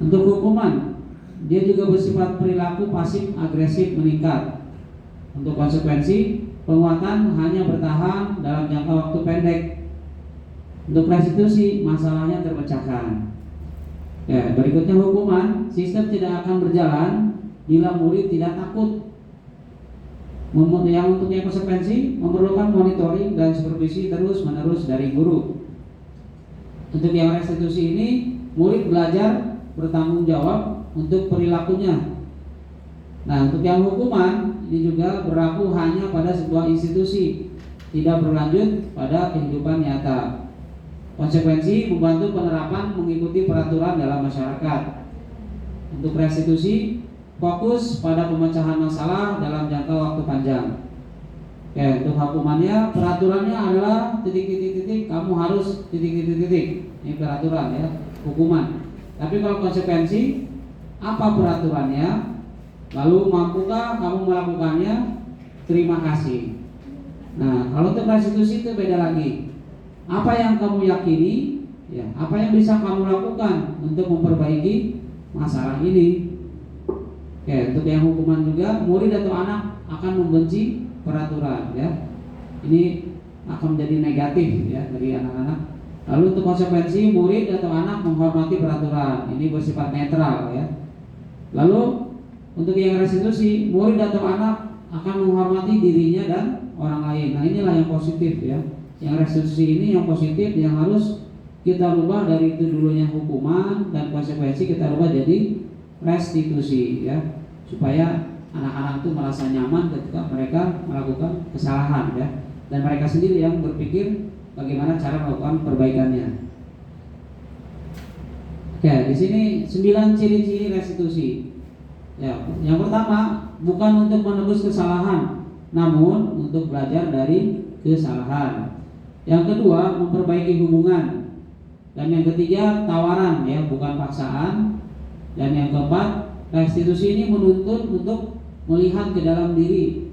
D: Untuk hukuman, dia juga bersifat perilaku pasif agresif meningkat. Untuk konsekuensi, penguatan hanya bertahan dalam jangka waktu pendek. Untuk restitusi, masalahnya terpecahkan. Ya, berikutnya hukuman, sistem tidak akan berjalan bila murid tidak takut. Yang untuk yang konsekuensi memerlukan monitoring dan supervisi terus-menerus dari guru. Untuk yang restitusi ini, murid belajar bertanggung jawab untuk perilakunya. Nah, untuk yang hukuman ini juga berlaku hanya pada sebuah institusi, tidak berlanjut pada kehidupan nyata. Konsekuensi membantu penerapan mengikuti peraturan dalam masyarakat. Untuk restitusi fokus pada pemecahan masalah dalam jangka waktu panjang. Oke, untuk hukumannya peraturannya adalah titik-titik-titik, kamu harus titik-titik-titik. Ini peraturan, ya, hukuman. Tapi kalau konsekuensi, apa peraturannya? Lalu mampukah kamu melakukannya? Terima kasih. Nah, kalau untuk restitusi itu beda lagi. Apa yang kamu yakini, ya, apa yang bisa kamu lakukan untuk memperbaiki masalah ini. Oke, untuk yang hukuman juga, murid atau anak akan membenci peraturan, ya. Ini akan menjadi negatif, ya, bagi anak-anak. Lalu untuk konsekuensi, murid atau anak menghormati peraturan. Ini bersifat netral, ya. Lalu untuk yang restitusi, murid atau anak akan menghormati dirinya dan orang lain. Nah, inilah yang positif, ya. Yang restitusi ini yang positif, yang harus kita rubah dari itu dulunya hukuman dan konsekuensi kita rubah jadi restitusi, ya, supaya anak-anak itu merasa nyaman ketika mereka melakukan kesalahan, ya, dan mereka sendiri yang berpikir bagaimana cara melakukan perbaikannya. Oke, di sini 9 ciri-ciri restitusi. Ya, yang pertama, bukan untuk menebus kesalahan, namun untuk belajar dari kesalahan. Yang kedua, memperbaiki hubungan. Dan yang ketiga, tawaran, ya, bukan paksaan. Dan yang keempat, restitusi ini menuntut untuk melihat ke dalam diri,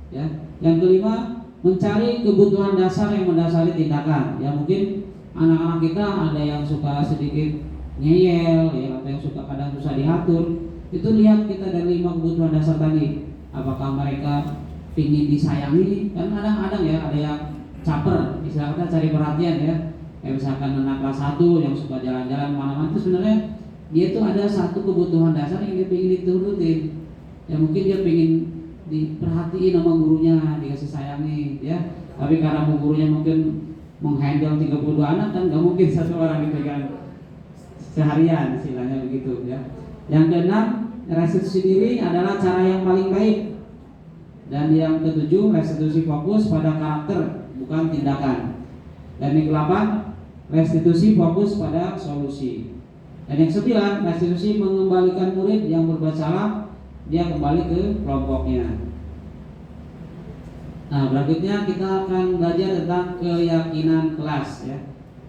D: ya. Yang kelima, mencari kebutuhan dasar yang mendasari tindakan. Ya, mungkin anak-anak kita ada yang suka sedikit ngeyel, ya, atau yang suka kadang susah diatur. Itu lihat kita dari 5 kebutuhan dasar tadi. Apakah mereka ingin disayangi? Kan kadang-kadang, ya, ada yang caper, misalnya cari perhatian, ya. Kayak misalkan anak kelas 1 yang suka jalan-jalan mana-mana, itu sebenarnya dia tuh ada satu kebutuhan dasar yang dia ingin diturutin. Ya, mungkin dia ingin diperhatiin sama gurunya, dikasih sayangi, ya. Tapi karena gurunya mungkin menghandle 32 anak, kan gak mungkin satu orang dipegang seharian, istilahnya begitu, ya. Yang keenam, restitusi diri adalah cara yang paling baik. Dan yang ketujuh, restitusi fokus pada karakter, bukan tindakan. Dan yang ke-8, restitusi fokus pada solusi. Dan yang ke-9, restitusi mengembalikan murid yang berbuat salah, dia kembali ke kelompoknya. Nah, berikutnya kita akan belajar tentang keyakinan kelas, ya.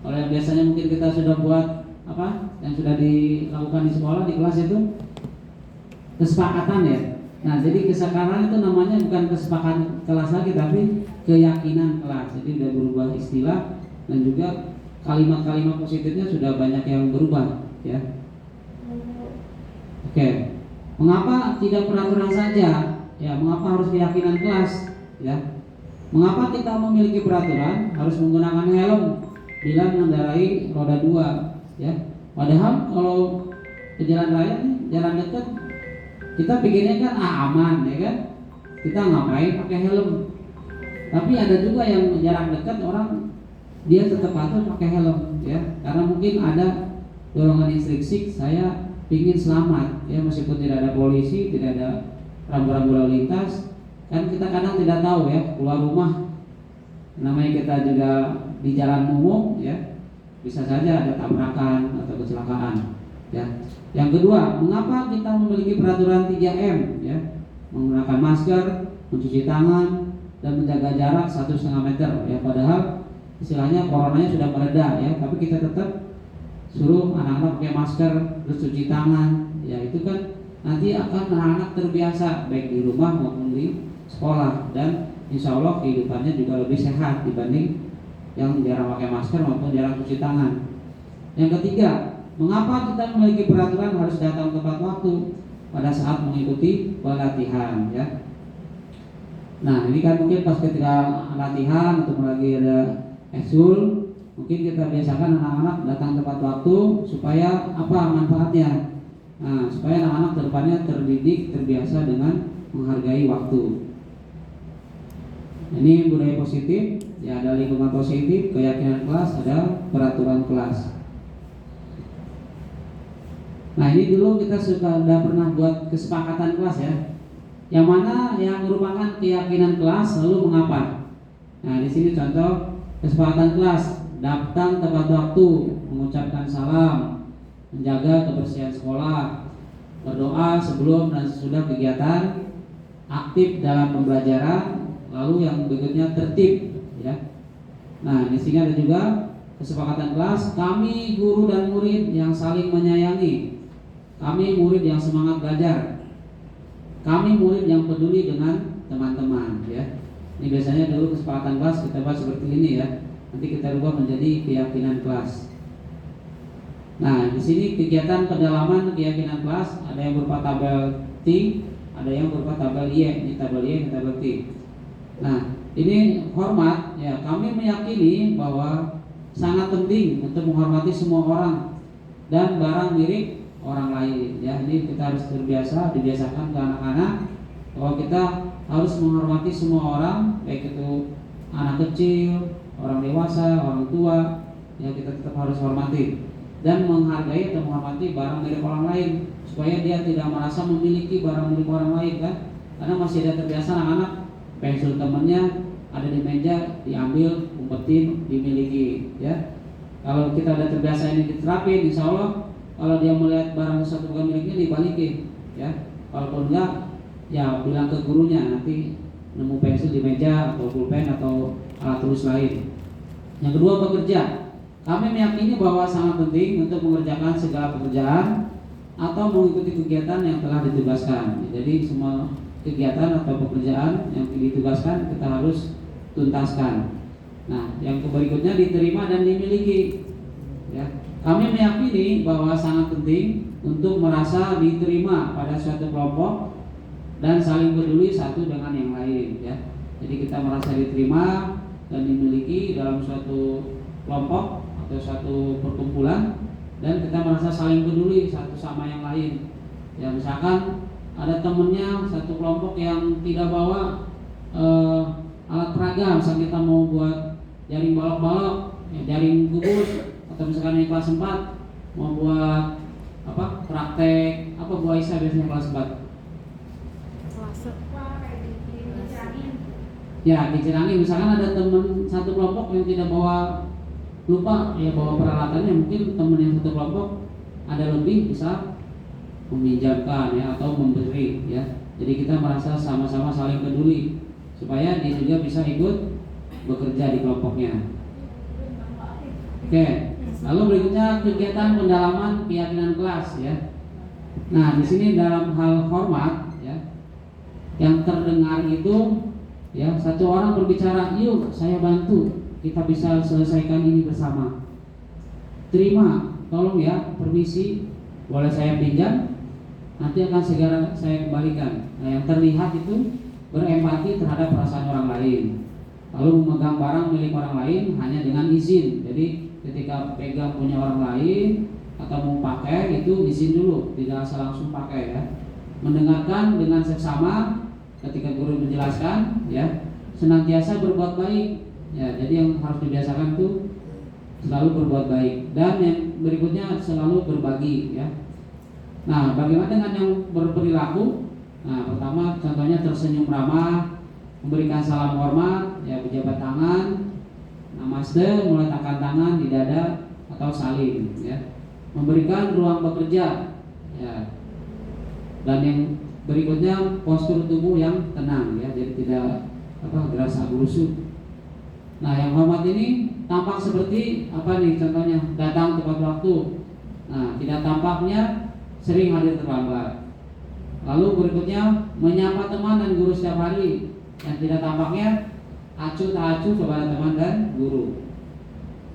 D: Kalau yang biasanya mungkin kita sudah buat apa yang sudah dilakukan di sekolah, di kelas itu kesepakatan, ya. Nah, jadi sekarang itu namanya bukan kesepakatan kelas lagi, tapi keyakinan kelas. Jadi sudah berubah istilah dan juga kalimat-kalimat positifnya sudah banyak yang berubah, ya. Oke, mengapa tidak peraturan saja? Ya, mengapa harus keyakinan kelas? Ya, mengapa kita memiliki peraturan harus menggunakan helm bila mengendarai roda 2? Ya, padahal kalau ke jalan raya, jalan dekat, kita pikirnya kan aman, ya kan? Kita ngapain pakai helm? Tapi ada juga yang jarak dekat orang dia tetap patuh pakai helm, ya, karena mungkin ada dorongan instruksi saya ingin selamat, ya, meskipun tidak ada polisi, tidak ada rambu-rambu lalu lintas, kan kita kadang tidak tahu, ya, keluar rumah, namanya kita juga di jalan umum, ya, bisa saja ada tabrakan atau kecelakaan, ya. Yang kedua, mengapa kita memiliki peraturan 3M, ya, menggunakan masker, mencuci tangan, dan menjaga jarak 1,5 meter, ya, padahal istilahnya coronanya sudah mereda, ya, tapi kita tetap suruh anak-anak pakai masker, terus cuci tangan, ya, itu kan nanti akan anak-anak terbiasa baik di rumah maupun di sekolah, dan insya Allah kehidupannya juga lebih sehat dibanding yang jarang pakai masker maupun jarang cuci tangan. Yang ketiga, mengapa kita memiliki peraturan harus datang tepat waktu pada saat mengikuti pelatihan, ya. Nah, ini kan mungkin pas ketika latihan atau lagi ada ekskul, mungkin kita biasakan anak-anak datang tepat waktu supaya apa manfaatnya? Nah, supaya anak-anak kedepannya terdidik, terbiasa dengan menghargai waktu. Ini budaya positif, ya, ada lingkungan positif, keyakinan kelas, ada peraturan kelas. Nah, ini dulu kita sudah pernah buat kesepakatan kelas, ya, yang mana yang merupakan keyakinan kelas, lalu mengapa? Nah, di sini contoh kesepakatan kelas: datang tepat waktu, mengucapkan salam, menjaga kebersihan sekolah, berdoa sebelum dan sesudah kegiatan, aktif dalam pembelajaran, lalu yang berikutnya tertib, ya. Nah, di sini ada juga kesepakatan kelas: kami guru dan murid yang saling menyayangi, kami murid yang semangat belajar, kami murid yang peduli dengan teman-teman ya. Ini biasanya dulu kesepakatan kelas kita bahas seperti ini ya. Nanti kita rubah menjadi keyakinan kelas. Nah, di sini kegiatan pendalaman keyakinan kelas ada yang berupa tabel T, ada yang berupa tabel Y, ini tabel Y, ini tabel T. Nah, ini hormat ya. Kami meyakini bahwa sangat penting untuk menghormati semua orang dan barang milik orang lain ya. Ini kita harus dibiasakan ke anak-anak bahwa kita harus menghormati semua orang, baik itu anak kecil, orang dewasa, orang tua ya, kita tetap harus hormati dan menghargai atau menghormati barang milik orang lain supaya dia tidak merasa memiliki barang milik orang lain kan. Karena masih ada terbiasa anak-anak pensil temannya ada di meja, diambil, umpetin, dimiliki ya. Kalau kita udah terbiasa ini diterapin, insya Allah kalau dia melihat barang sesuatu bukan miliknya dibalikin ya. Kalaupun enggak ya bilang ke gurunya, nanti nemu pensil di meja atau pulpen atau alat tulis lain. Yang kedua, bekerja. Kami meyakini bahwa sangat penting untuk mengerjakan segala pekerjaan atau mengikuti kegiatan yang telah ditugaskan. Jadi semua kegiatan atau pekerjaan yang ditugaskan kita harus tuntaskan. Nah, yang berikutnya diterima dan dimiliki. Ya, kami meyakini bahwa sangat penting untuk merasa diterima pada suatu kelompok dan saling peduli satu dengan yang lain. Ya, jadi kita merasa diterima dan dimiliki dalam suatu kelompok atau suatu perkumpulan dan kita merasa saling peduli satu sama yang lain. Ya, misalkan ada temennya satu kelompok yang tidak bawa alat peraga, misalnya kita mau buat jaring balok-balok, ya, jaring kubus, atau misalkan yang kelas 4 mau buat praktek Bu Aisyah biasanya kelas 4. Ya, di Cirangi misalkan ada teman satu kelompok yang tidak bawa, lupa ya bawa peralatannya, mungkin teman yang satu kelompok ada lebih bisa meminjamkan ya atau memberi ya. Jadi kita merasa sama-sama saling peduli supaya dia juga bisa ikut bekerja di kelompoknya. Oke, lalu berikutnya kegiatan pendalaman keyakinan kelas ya. Nah, di sini dalam hal hormat ya, yang terdengar itu ya, satu orang berbicara, yuk saya bantu, kita bisa selesaikan ini bersama. Terima, tolong ya, permisi, boleh saya pinjam? Nanti akan segera saya kembalikan. Nah, yang terlihat itu berempati terhadap perasaan orang lain. Lalu memegang barang milik orang lain hanya dengan izin. Jadi ketika pegang punya orang lain atau mau pakai itu izin dulu, tidak asal langsung pakai ya. Mendengarkan dengan seksama ketika guru menjelaskan ya, senantiasa berbuat baik ya. Jadi yang harus dibiasakan itu selalu berbuat baik. Dan yang berikutnya selalu berbagi ya. Nah, bagaimana dengan yang berperilaku? Nah, pertama contohnya tersenyum ramah, memberikan salam hormat, ya berjabat tangan, namaste, meletakkan tangan di dada atau salim, ya. Memberikan ruang bekerja, ya. Dan yang berikutnya postur tubuh yang tenang, ya, jadi tidak gerasa gerusuk. Nah, yang hormat ini tampak seperti apa nih contohnya? Datang tepat waktu. Nah, tidak tampaknya sering hadir terlambat. Lalu berikutnya menyapa teman dan guru setiap hari. Yang tidak tampaknya acuh tak acuh kepada teman dan guru.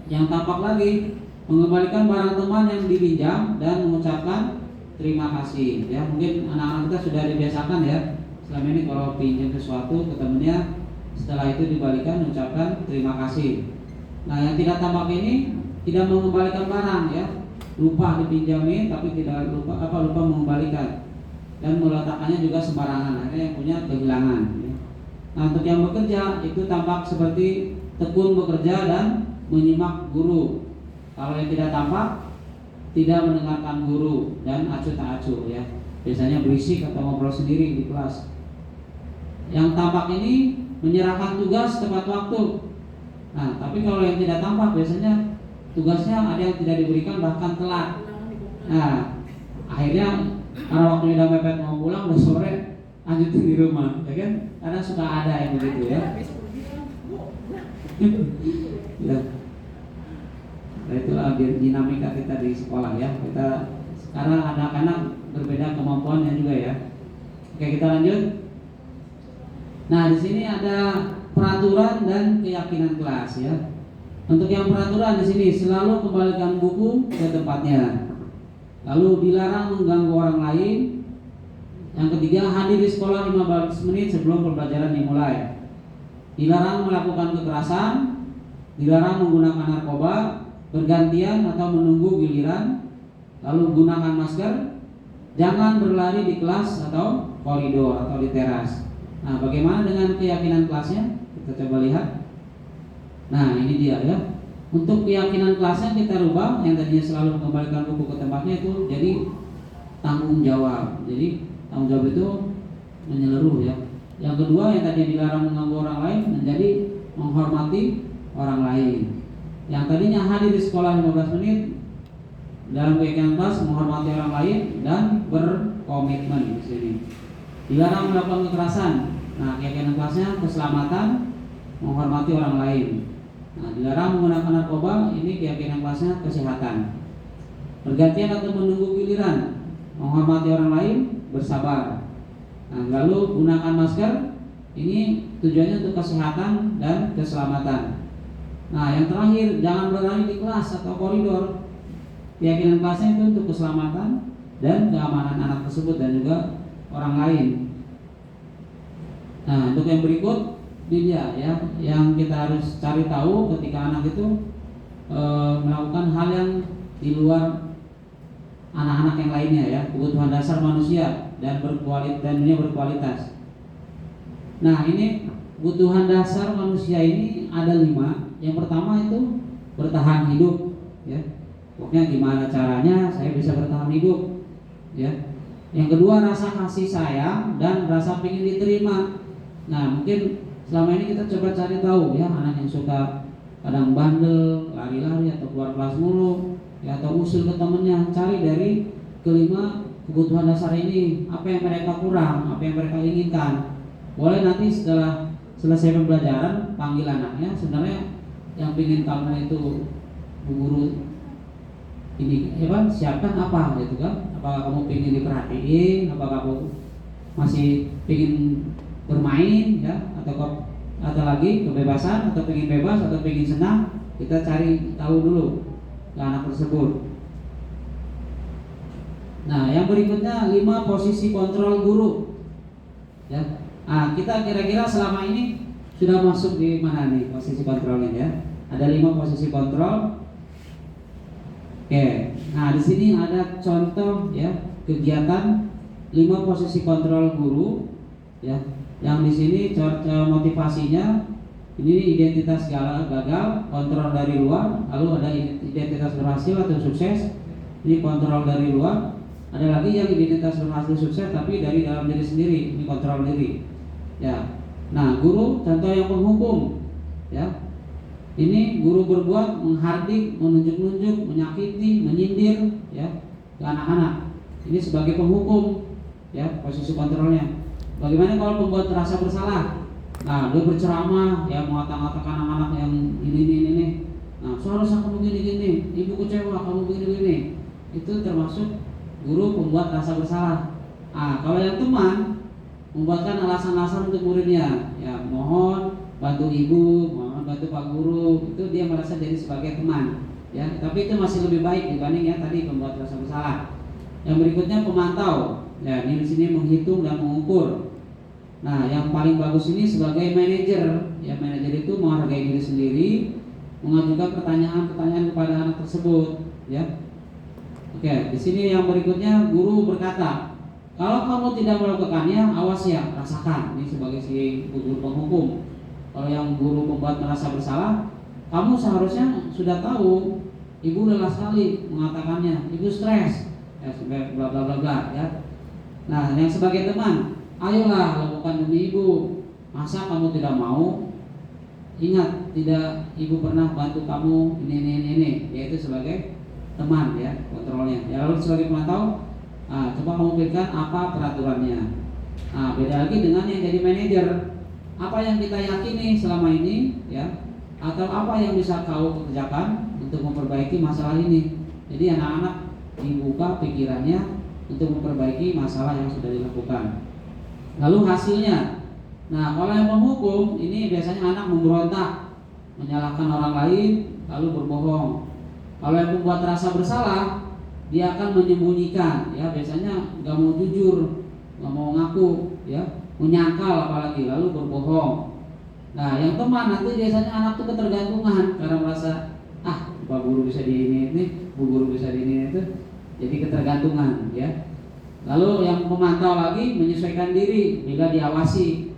D: Yang tampak lagi mengembalikan barang teman yang dipinjam dan mengucapkan terima kasih. Ya, mungkin anak-anak kita sudah dibiasakan ya. Selama ini kalau pinjam sesuatu ke temannya, setelah itu dibalikan mengucapkan terima kasih. Nah, yang tidak tampak ini tidak mengembalikan barang ya. Lupa dipinjamin tapi tidak lupa mengembalikan dan meletakkannya juga sembarangan, akhirnya yang punya kehilangan ya. Nah, untuk yang bekerja itu tampak seperti tekun bekerja dan menyimak guru. Kalau yang tidak tampak tidak mendengarkan guru dan acuh tak acuh ya, biasanya berisik atau ngobrol sendiri di kelas. Yang tampak ini menyerahkan tugas tepat waktu. Nah, tapi kalau yang tidak tampak biasanya tugasnya ada yang tidak diberikan bahkan telat. Nah, akhirnya karena waktunya udah mepet mau pulang, udah sore, lanjutin di rumah, ya kan? Karena suka ada yang begitu ya. Ya. Nah, itulah dinamika kita di sekolah ya. Kita sekarang anak-anak berbeda kemampuannya juga ya. Oke, kita lanjut. Nah, di sini ada peraturan dan keyakinan kelas ya. Untuk yang peraturan di sini selalu kembalikan buku ke tempatnya. Lalu dilarang mengganggu orang lain. Yang ketiga, hadir di sekolah 15 menit sebelum pembelajaran dimulai. Dilarang melakukan kekerasan, dilarang menggunakan narkoba, bergantian atau menunggu giliran. Lalu gunakan masker, jangan berlari di kelas atau koridor atau di teras. Nah, bagaimana dengan keyakinan kelasnya? Kita coba lihat. Nah, ini dia ya. Untuk keyakinan kelasnya kita rubah, yang tadinya selalu mengembalikan buku ke tempatnya itu jadi tanggung jawab. Jadi tanggung jawab itu menyeluruh ya. Yang kedua, yang tadinya dilarang mengganggu orang lain menjadi menghormati orang lain. Yang tadinya hadir di sekolah 15 menit dalam keyakinan kelas menghormati orang lain dan berkomitmen di sini. Dilarang melakukan kekerasan. Nah, keyakinan kelasnya keselamatan, menghormati orang lain. Nah, dilarang menggunakan narkoba, ini keyakinan kelasnya kesehatan. Bergantian atau menunggu giliran, menghormati orang lain, bersabar. Nah, lalu gunakan masker, ini tujuannya untuk kesehatan dan keselamatan. Nah, yang terakhir, jangan berlari di kelas atau koridor. Keyakinan kelasnya itu untuk keselamatan dan keamanan anak tersebut dan juga orang lain. Nah, untuk yang berikut ini dia ya, yang kita harus cari tahu ketika anak itu melakukan hal yang di luar anak-anak yang lainnya ya, kebutuhan dasar manusia dan berkualitas. Nah, ini kebutuhan dasar manusia ini ada 5. Yang pertama itu bertahan hidup ya. Pokoknya gimana caranya saya bisa bertahan hidup ya. Yang kedua, rasa kasih sayang dan rasa ingin diterima. Nah, mungkin selama ini kita coba cari tahu ya, anak yang suka kadang bandel, lari-lari atau keluar kelas mulu ya, atau usul ke temennya. Cari dari kelima kebutuhan dasar ini, apa yang mereka kurang, apa yang mereka inginkan. Boleh nanti setelah selesai pembelajaran panggil anaknya, sebenarnya yang ingin kamu itu Bu Guru ini siapkan apa gitu kan? Apakah kamu ingin diperhatiin, apakah kamu masih ingin bermain ya, atau lagi kebebasan, atau ingin bebas, atau ingin senang. Kita cari tahu dulu ke anak tersebut. Nah, yang berikutnya 5 posisi kontrol guru ya. Nah, kita kira-kira selama ini sudah masuk di mana nih posisi kontrolnya ya? Ada 5 posisi kontrol. Oke, nah di sini ada contoh ya kegiatan 5 posisi kontrol guru ya. Yang di sini motivasinya ini identitas gagal, kontrol dari luar, lalu ada identitas berhasil atau sukses, ini kontrol dari luar. Ada lagi yang identitas berhasil sukses tapi dari dalam diri sendiri, ini kontrol diri ya. Nah, guru contoh yang penghukum ya. Ini guru berbuat menghardik, menunjuk-nunjuk, menyakiti, menyindir ya ke anak-anak. Ini sebagai penghukum ya, posisi kontrolnya. Bagaimana kalau pembuat merasa bersalah? Nah, dia berceramah ya, mengata-ngatakan anak-anak yang ini. Nah, seharusnya kamu gini-gini, ibu kecewa kamu begini-begini. Itu termasuk guru pembuat rasa bersalah. Nah, kalau yang teman membuatkan alasan-alasan untuk muridnya, ya mohon bantu ibu, mohon bantu pak guru, itu dia merasa jadi sebagai teman, ya. Tapi itu masih lebih baik dibanding yang tadi pembuat rasa bersalah. Yang berikutnya pemantau, ya ini di sini menghitung dan mengukur. Nah, yang paling bagus ini sebagai manajer, ya manajer itu menghargai diri sendiri, mengajukan pertanyaan-pertanyaan kepada anak tersebut, ya. Oke, di sini yang berikutnya guru berkata, kalau kamu tidak melakukannya, awas ya, rasakan. Ini sebagai si guru penghukum. Kalau yang guru membuat merasa bersalah, kamu seharusnya sudah tahu, ibu lelah sekali mengatakannya, ibu stres, ya sampai bla bla bla bla, ya. Nah, yang sebagai teman, ayolah lakukan demi ibu. Masa kamu tidak mau? Ingat, tidak ibu pernah bantu kamu ini, yaitu sebagai teman ya, kontrolnya. Ya, lalu sebagai pemantau, coba kamu pikirkan apa peraturannya. Nah, beda lagi dengan yang jadi manajer. Apa yang kita yakini selama ini ya, atau apa yang bisa kau kerjakan untuk memperbaiki masalah ini. Jadi anak-anak dibuka pikirannya untuk memperbaiki masalah yang sudah dilakukan. Lalu hasilnya, nah kalau yang menghukum ini biasanya anak memberontak, menyalahkan orang lain, lalu berbohong. Kalau yang membuat rasa bersalah, dia akan menyembunyikan, ya biasanya nggak mau jujur, nggak mau ngaku, ya menyangkal apalagi, lalu berbohong. Nah yang teman nanti biasanya anak tuh ketergantungan karena merasa Pak Guru bisa di ini, Bu Guru bisa di ini itu, jadi ketergantungan, ya. Lalu yang memantau lagi menyesuaikan diri bila diawasi.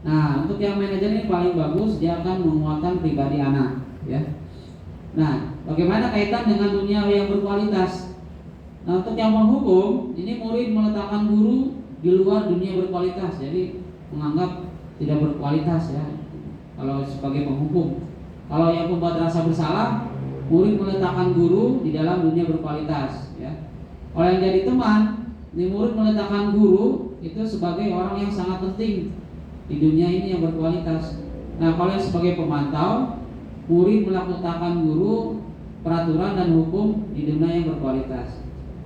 D: Nah untuk yang manajer ini paling bagus, dia akan menguatkan pribadi anak, ya. Nah bagaimana kaitan dengan dunia yang berkualitas? Nah untuk yang menghukum ini murid meletakkan guru di luar dunia berkualitas, jadi menganggap tidak berkualitas, ya. Kalau sebagai penghukum, kalau yang membuat rasa bersalah, murid meletakkan guru di dalam dunia berkualitas, ya. Kalau yang jadi teman, ini murid meletakkan guru itu sebagai orang yang sangat penting di dunia ini yang berkualitas. Nah kalau yang sebagai pemantau, murid meletakkan guru, peraturan dan hukum di dunia yang berkualitas.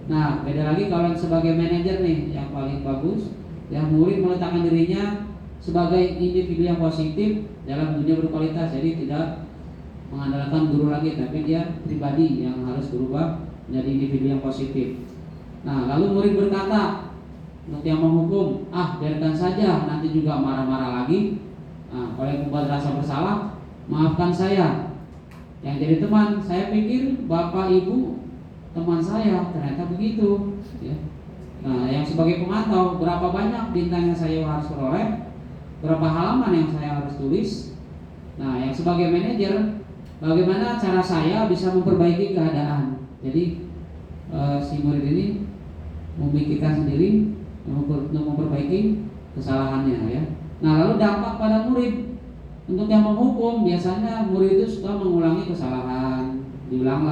D: Nah beda lagi kalau yang sebagai manajer nih yang paling bagus, ya murid meletakkan dirinya sebagai individu yang positif dalam dunia berkualitas, jadi tidak mengandalkan guru lagi, tapi dia pribadi yang harus berubah menjadi individu yang positif. Nah lalu murid berkata untuk yang menghukum, biarkan saja, nanti juga marah-marah lagi. Nah kalau yang membuat rasa bersalah, maafkan saya. Yang jadi teman, saya pikir bapak ibu teman saya, ternyata begitu, ya. Nah yang sebagai pemantau, berapa banyak bintang yang saya harus peroleh, berapa halaman yang saya harus tulis. Nah yang sebagai manajer, bagaimana cara saya bisa memperbaiki keadaan. Jadi si murid ini memikirkan sendiri untuk memperbaiki kesalahannya, ya. Nah lalu dampak pada murid. Untuk yang menghukum, biasanya murid itu suka mengulangi kesalahan, diulang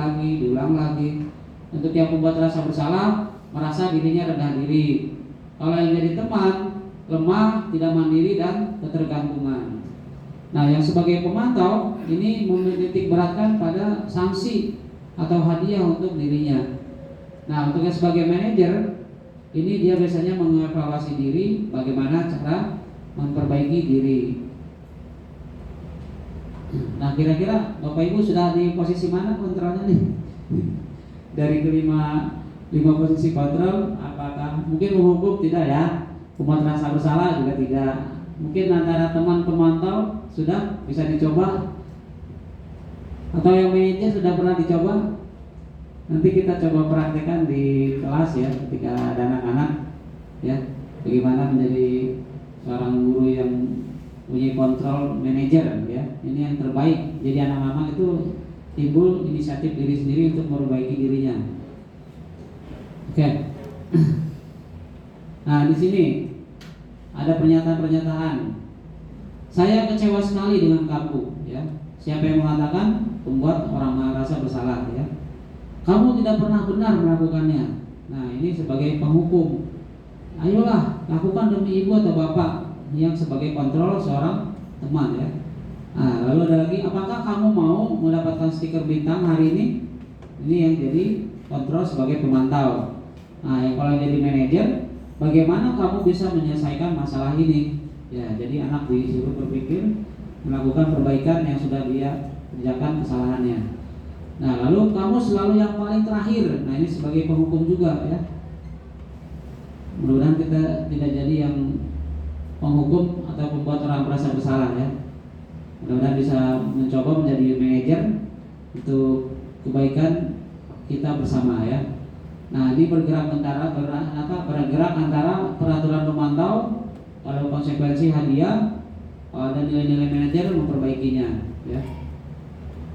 D: lagi. Untuk yang membuat rasa bersalah, merasa dirinya rendah diri. Kalau yang jadi teman, lemah, tidak mandiri dan ketergantungan. Nah yang sebagai pemantau ini menitik beratkan pada sanksi atau hadiah untuk dirinya. Nah untuk yang sebagai manajer ini dia biasanya mengevaluasi diri, bagaimana cara memperbaiki diri. Nah kira-kira Bapak Ibu sudah di posisi mana kontrolnya nih? Dari kelima posisi kontrol, apakah mungkin menghukum tidak ya? Membuat rasa bersalah juga tidak. Mungkin antara teman pemantau sudah bisa dicoba, atau yang manajer sudah pernah dicoba. Nanti kita coba praktekkan di kelas ya, ketika ada anak-anak, ya, bagaimana menjadi seorang guru yang punya kontrol manajer, ya. Ini yang terbaik. Jadi anak-anak itu timbul inisiatif diri sendiri untuk memperbaiki dirinya. Oke. Nah di sini ada pernyataan-pernyataan. Saya kecewa sekali dengan kamu, ya. Siapa yang mengatakan? Membuat orang merasa bersalah, ya. Kamu tidak pernah benar melakukannya. Nah ini sebagai penghukum. Ayolah lakukan demi ibu atau bapak yang sebagai kontrol seorang teman, ya. Nah lalu ada lagi, apakah kamu mau mendapatkan stiker bintang hari ini? Ini yang jadi kontrol sebagai pemantau. Nah yang kalau jadi manajer, bagaimana kamu bisa menyelesaikan masalah ini? Ya, jadi anak disuruh berpikir melakukan perbaikan yang sudah dia kerjakan kesalahannya. Nah, lalu kamu selalu yang paling terakhir. Nah, ini sebagai penghukum juga, ya. Mudah-mudahan kita tidak jadi yang penghukum atau membuat orang merasa bersalah, ya. Mudah-mudahan bisa mencoba menjadi manajer untuk kebaikan kita bersama, ya. Nah, ini bergerak antara peraturan pemantau, lalu konsekuensi hadiah, dan nilai-nilai manajer memperbaikinya, ya.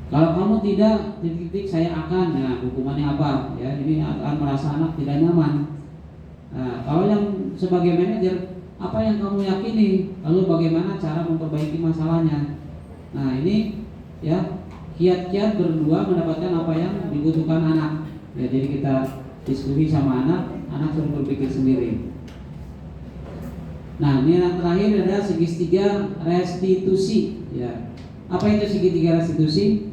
D: Kalau kamu tidak, titik-titik saya akan, nah hukumannya apa? Ya, ini akan merasa anak tidak nyaman. Nah, kalau yang sebagai manajer, apa yang kamu yakini? Lalu bagaimana cara memperbaiki masalahnya? Nah, ini ya kiat-kiat berdua mendapatkan apa yang dibutuhkan anak. Ya, jadi kita diskusi sama anak suruh berpikir sendiri. Nah, ini yang terakhir adalah segitiga restitusi. Ya, apa itu segitiga restitusi?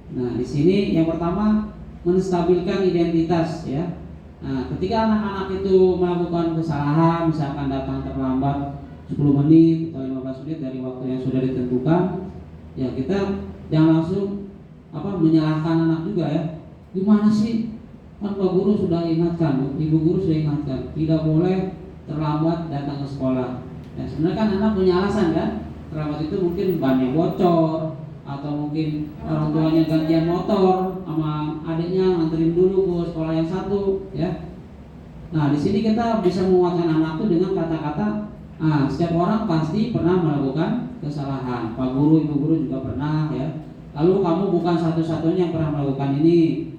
D: Nah, di sini yang pertama menstabilkan identitas, ya. Nah, ketika anak-anak itu melakukan kesalahan, misalkan datang terlambat 10 menit atau 15 menit dari waktu yang sudah ditentukan, ya kita jangan langsung menyalahkan anak juga ya. Gimana sih? Kan Pak Guru sudah ingatkan, Ibu Guru sudah ingatkan, tidak boleh terlambat datang ke sekolah. Ya, sebenarnya kan anak punya alasan kan? Terlambat itu mungkin bannya bocor, atau mungkin orang tuanya gantian motor sama adiknya nganterin dulu ke sekolah yang satu, ya. Nah, di sini kita bisa menguatkan anak itu dengan kata-kata, setiap orang pasti pernah melakukan kesalahan. Pak Guru, Ibu Guru juga pernah, ya. Lalu kamu bukan satu-satunya yang pernah melakukan ini.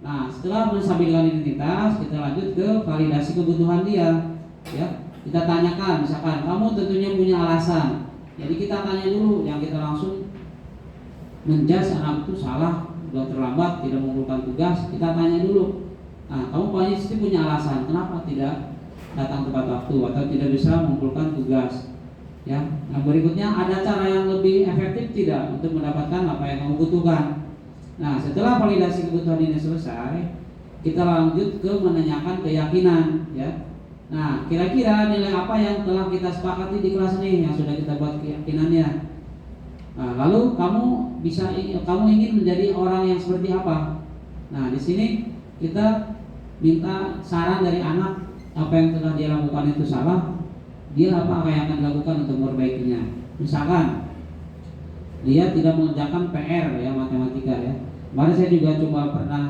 D: Nah, setelah menstabilkan identitas, kita lanjut ke validasi kebutuhan dia, ya. Kita tanyakan, misalkan kamu tentunya punya alasan. Jadi kita tanya dulu, yang kita langsung menjudge anak itu salah, sudah terlambat, tidak mengumpulkan tugas. Kita tanya dulu, kamu pasti punya alasan kenapa tidak datang tepat waktu atau tidak bisa mengumpulkan tugas. Ya, nah berikutnya ada cara yang lebih efektif tidak untuk mendapatkan apa yang kamu butuhkan. Nah, setelah validasi kebutuhan ini selesai, kita lanjut ke menanyakan keyakinan, ya. Nah, kira-kira nilai apa yang telah kita sepakati di kelas ini yang sudah kita buat keyakinannya. Nah, lalu kamu ingin menjadi orang yang seperti apa? Nah, di sini kita minta saran dari anak, apa yang telah dia lakukan itu salah. Dia apa yang akan dilakukan untuk memperbaikinya. Misalkan dia tidak mengerjakan PR ya, matematika ya. Kemarin saya juga coba pernah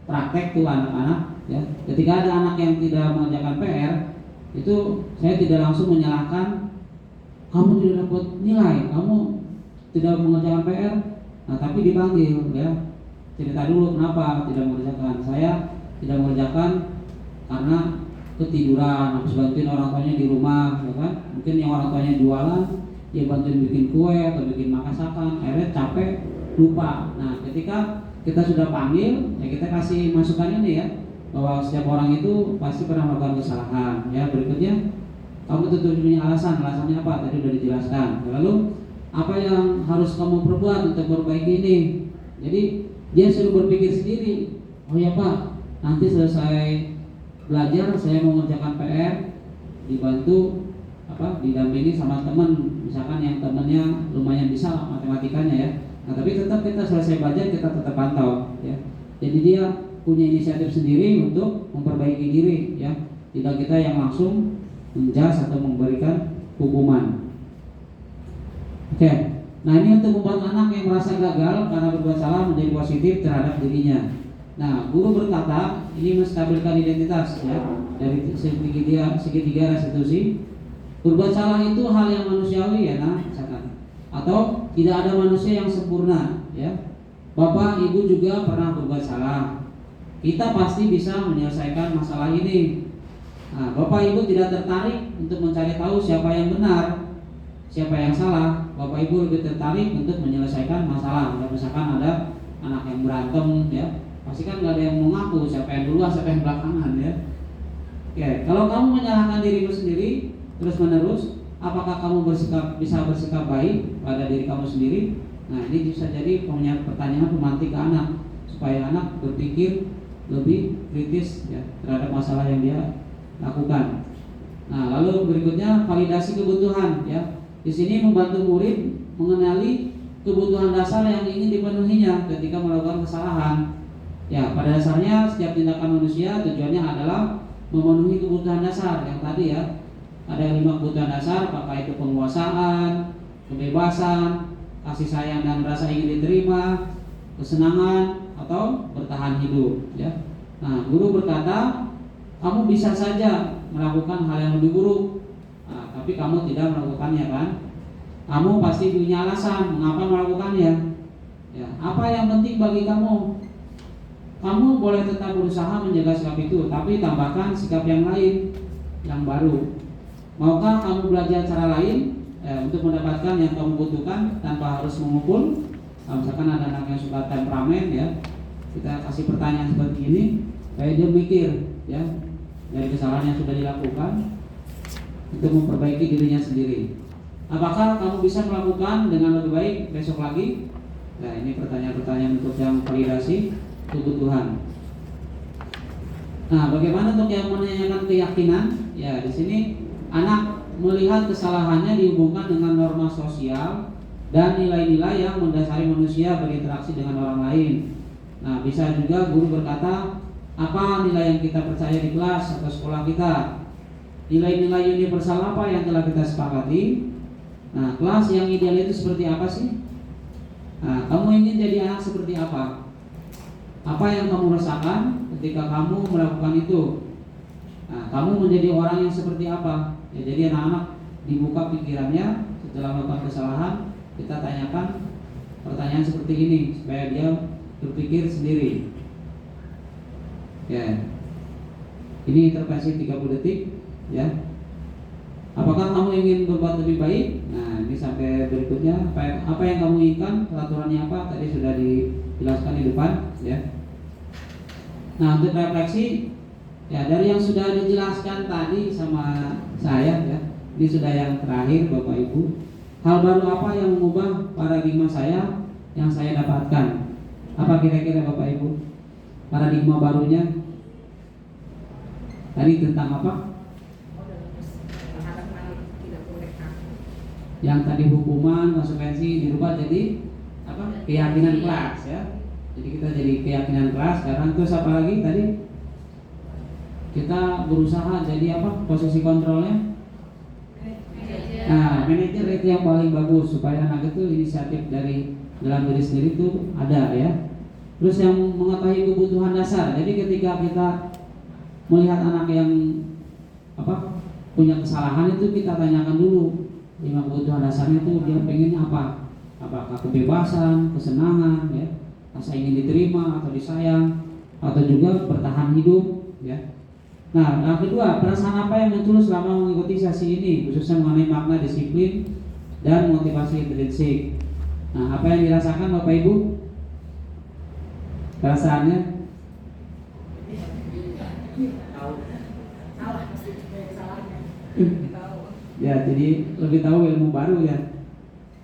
D: praktek tuh anak-anak ya. Ketika ada anak yang tidak mengerjakan PR, itu saya tidak langsung menyalahkan kamu tidak dapat nilai, kamu tidak mengerjakan PR. Nah, tapi dipanggil ya. Cerita dulu kenapa tidak mengerjakan. Saya tidak mengerjakan karena ketiduran, habis bantuin orang tuanya di rumah, ya kan? Mungkin yang orang tuanya jualan, dia bantuin bikin kue atau bikin masakan, akhirnya capek, lupa. Nah, ketika kita sudah panggil, ya kita kasih masukan ini ya, bahwa setiap orang itu pasti pernah melakukan kesalahan. Ya, berikutnya, kamu tentu punya alasannya apa? Tadi sudah dijelaskan. Lalu, apa yang harus kamu perbuat untuk memperbaiki ini? Jadi, dia suruh berpikir sendiri. Oh ya Pak, nanti selesai belajar saya mengerjakan PR, dibantu didampingi sama teman, misalkan yang temannya lumayan bisa matematikanya ya. Nah, tapi tetap kita selesai belajar kita tetap pantau ya. Jadi dia punya inisiatif sendiri untuk memperbaiki diri ya. Tidak kita yang langsung menjas atau memberikan hukuman. Oke. Nah, ini untuk membuat anak yang merasa gagal karena berbuat salah menjadi positif terhadap dirinya. Nah, guru berkata ini menstabilkan identitas ya dari segitiga restitusi. Berbuat salah itu hal yang manusiawi ya, misalkan. Atau tidak ada manusia yang sempurna ya. Bapak, Ibu juga pernah berbuat salah. Kita pasti bisa menyelesaikan masalah ini. Nah, Bapak Ibu tidak tertarik untuk mencari tahu siapa yang benar, siapa yang salah. Bapak Ibu lebih tertarik untuk menyelesaikan masalah. Ya, misalkan ada anak yang berantem ya, pasti kan nggak ada yang mau ngaku siapa yang duluan siapa yang belakangan ya. Oke, kalau kamu menyalahkan dirimu sendiri terus menerus, apakah kamu bisa bersikap baik pada diri kamu sendiri? Nah, ini bisa jadi pertanyaan pemantik ke anak supaya anak berpikir lebih kritis ya terhadap masalah yang dia lakukan. Nah, lalu berikutnya validasi kebutuhan ya. Di sini membantu murid mengenali kebutuhan dasar yang ingin dipenuhinya ketika melakukan kesalahan. Ya, pada dasarnya setiap tindakan manusia tujuannya adalah memenuhi kebutuhan dasar yang tadi ya. Ada 5 kebutuhan dasar, apakah itu penguasaan, kebebasan, kasih sayang dan rasa ingin diterima, kesenangan atau bertahan hidup ya. Nah, guru berkata, kamu bisa saja melakukan hal yang lebih buruk. Nah, tapi kamu tidak melakukannya kan? Kamu pasti punya alasan mengapa melakukannya. Ya, apa yang penting bagi kamu? Kamu boleh tetap berusaha menjaga sikap itu, tapi tambahkan sikap yang lain, yang baru. Maukah kamu belajar cara lain untuk mendapatkan yang kamu butuhkan tanpa harus memukul? Nah, misalkan ada anak yang suka temperamen ya, kita kasih pertanyaan seperti ini, kayak dia mikir ya dari kesalahan yang sudah dilakukan untuk memperbaiki dirinya sendiri. Apakah kamu bisa melakukan dengan lebih baik besok lagi? Nah, ini pertanyaan-pertanyaan untuk yang validasi kebutuhan. Nah, bagaimana untuk yang menanyakan keyakinan? Ya, di sini anak melihat kesalahannya dihubungkan dengan norma sosial dan nilai-nilai yang mendasari manusia berinteraksi dengan orang lain. Nah, bisa juga guru berkata, apa nilai yang kita percaya di kelas atau sekolah kita? Nilai-nilai universal apa yang telah kita sepakati? Nah, kelas yang ideal itu seperti apa sih? Nah, kamu ingin jadi anak seperti apa? Apa yang kamu rasakan ketika kamu melakukan itu? Nah, kamu menjadi orang yang seperti apa? Ya, jadi anak-anak dibuka pikirannya setelah melakukan kesalahan, kita tanyakan pertanyaan seperti ini supaya dia berpikir sendiri. Ya, ini intervensi 30 detik. Ya, apakah kamu ingin berbuat lebih baik? Nah, ini sampai berikutnya. Apa yang kamu inginkan? Peraturannya apa? Tadi sudah dijelaskan di depan. Ya. Nah, untuk refleksi, ya dari yang sudah dijelaskan tadi sama saya, ya, ini sudah yang terakhir, Bapak Ibu. Hal baru apa yang mengubah paradigma saya yang saya dapatkan? Apa kira-kira Bapak Ibu? Paradigma barunya tadi tentang apa? Yang tadi hukuman, konsekuensi dirubah jadi apa? Keyakinan kelas, ya. Jadi kita jadi keyakinan kelas. Sekarang terus apa lagi tadi? Kita berusaha jadi apa? Posisi kontrolnya. Nah, manajer itu yang paling bagus supaya anak itu inisiatif dari dalam diri sendiri itu ada, ya. Terus yang mengetahui kebutuhan dasar. Jadi ketika kita melihat anak yang apa punya kesalahan itu kita tanyakan dulu 5 kebutuhan dasarnya itu dia pengennya apa? Apakah kebebasan, kesenangan, ya, rasa ingin diterima atau disayang, atau juga bertahan hidup, ya. Nah, yang kedua, perasaan apa yang muncul selama mengikuti sesi ini, khususnya mengenai makna disiplin dan motivasi intrinsik. Nah, apa yang dirasakan Bapak Ibu? Perasaannya? Ya, jadi lebih tahu ilmu baru, ya.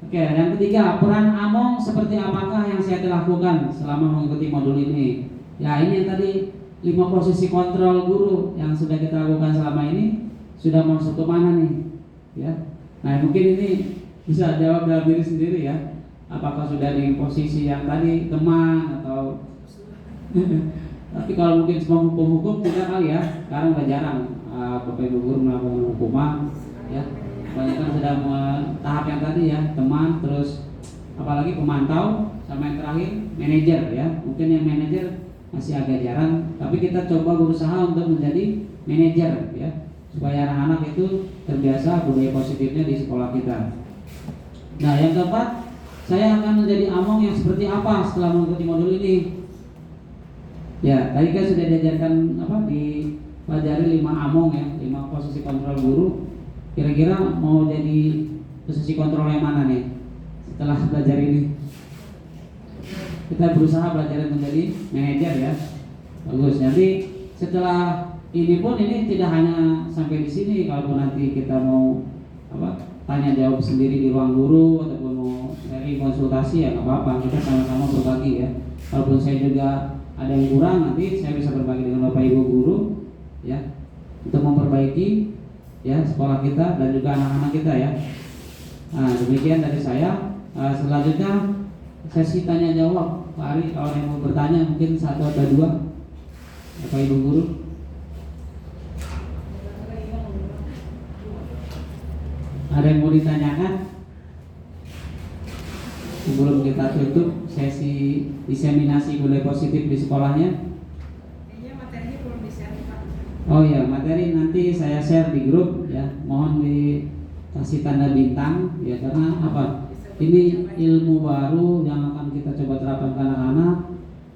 D: Oke, yang ketiga, peran Among seperti apakah yang saya lakukan selama mengikuti modul ini? Ya, ini yang tadi 5 posisi kontrol guru yang sudah kita lakukan selama ini sudah masuk ke mana nih? Ya, nah mungkin ini bisa jawab dalam diri sendiri, ya. Apakah sudah di posisi yang tadi teman atau tapi kalau mungkin semua hukum-hukum tidak kali, ya. Sekarang udah jarang Bapak Ibu guru melakukan hukuman, ya. Kebanyakan sudah tahap yang tadi, ya, teman, terus apalagi pemantau, sama yang terakhir manajer, ya. Mungkin yang manajer masih agak jarang, tapi kita coba berusaha untuk menjadi manajer, ya, supaya anak-anak itu terbiasa budaya positifnya di sekolah kita. Nah, yang keempat, saya akan menjadi Among yang seperti apa setelah mengikuti modul ini? Ya, tadi kan sudah diajarkan apa, dipelajari 5 Among, ya, 5 posisi kontrol guru. Kira-kira mau jadi posisi kontrol yang mana nih setelah belajar ini? Kita berusaha belajar menjadi manajer, ya. Bagus. Nanti setelah ini pun ini tidak hanya sampai di sini. Kalau nanti kita mau apa tanya jawab sendiri di ruang guru ataupun mau sharing konsultasi, ya nggak apa-apa. Kita sama-sama berbagi, ya. Walaupun saya juga ada yang kurang, nanti saya bisa berbagi dengan Bapak Ibu guru, ya, untuk memperbaiki, ya, sekolah kita dan juga anak-anak kita, ya. Nah, demikian dari saya. Selanjutnya sesi tanya jawab. Pak Ari, kalau yang mau bertanya mungkin 1 atau 2, Bapak Ibu guru. Ada yang mau ditanyakan sebelum kita tutup sesi diseminasi budaya positif di sekolahnya?
B: Kayaknya materinya belum di-share, Pak.
D: Oh ya, materi nanti saya share di grup, ya. Mohon dikasih tanda bintang, ya, karena apa? Ini ilmu baru yang akan kita coba terapkan ke anak-anak,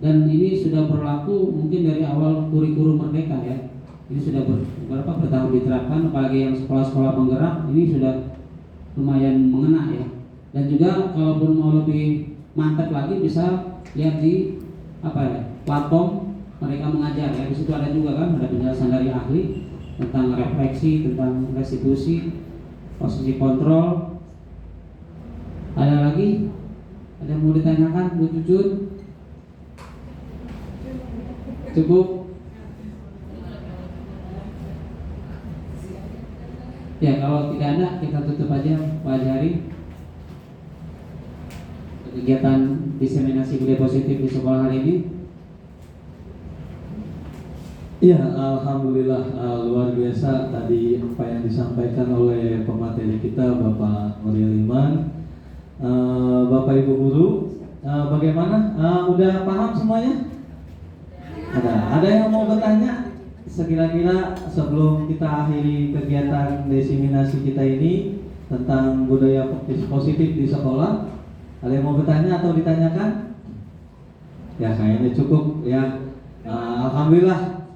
D: dan ini sudah berlaku mungkin dari awal kurikulum Merdeka, ya. Ini sudah bertahun diterapkan, apalagi yang sekolah-sekolah penggerak ini sudah lumayan mengena, ya. Dan juga kalaupun mau lebih mantap lagi bisa lihat di apa, ya, platform mereka mengajar, ya. Di situ ada juga kan ada penjelasan dari ahli tentang refleksi, tentang restitusi, posisi kontrol. Ada lagi? Ada yang mau ditanyakan, Bu Cucut? Cukup? kalau tidak ada kita tutup aja Pak Azhari. Kegiatan diseminasi budaya positif di sekolah hari ini.
A: Ya, alhamdulillah luar biasa tadi apa yang disampaikan oleh pemateri kita Bapak Nuril Iman. Bapak Ibu guru, bagaimana? Udah paham semuanya? Ada yang mau bertanya? Sekira-kira sebelum kita akhiri kegiatan diseminasi kita ini tentang budaya positif di sekolah, ada yang mau bertanya atau ditanyakan? Ya kayaknya cukup ya. Alhamdulillah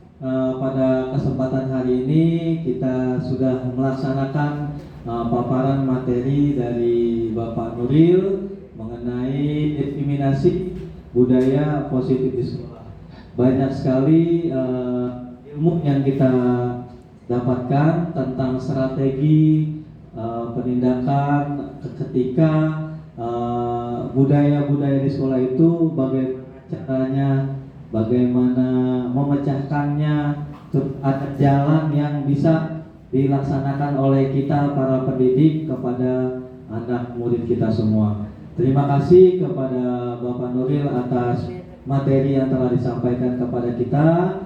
A: pada kesempatan hari ini kita sudah melaksanakan paparan materi dari Bapak Nuril mengenai diseminasi budaya positif di sekolah. Banyak sekali ilmu yang kita dapatkan tentang strategi penindakan ketika budaya-budaya di sekolah itu bagaimana caranya, bagaimana memecahkannya, ada jalan yang bisa dilaksanakan oleh kita para pendidik kepada anak murid kita semua. Terima kasih kepada Bapak Nuril atas materi yang telah disampaikan kepada kita.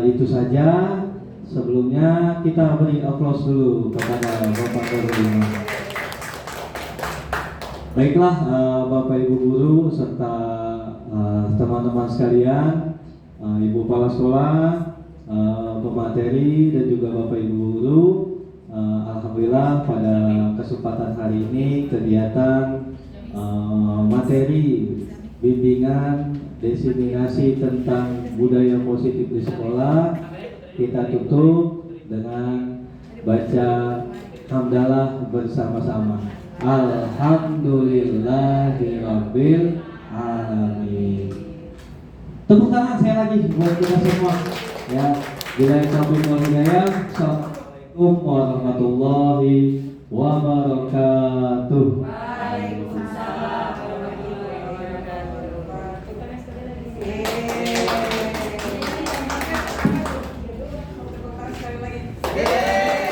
A: Itu saja. Sebelumnya kita beri aplaus dulu kepada Bapak Nuril. Baiklah Bapak Ibu guru serta teman-teman sekalian, Ibu Kepala Sekolah, pemateri dan juga Bapak Ibu guru, alhamdulillah pada kesempatan hari ini kegiatan materi bimbingan diseminasi tentang budaya positif di sekolah kita tutup dengan baca hamdalah bersama-sama. Alhamdulillahirabbil alamin. Tepuk tangan saya lagi buat kita semua. Ya, bila taufiq wal hidayah. Assalamualaikum warahmatullahi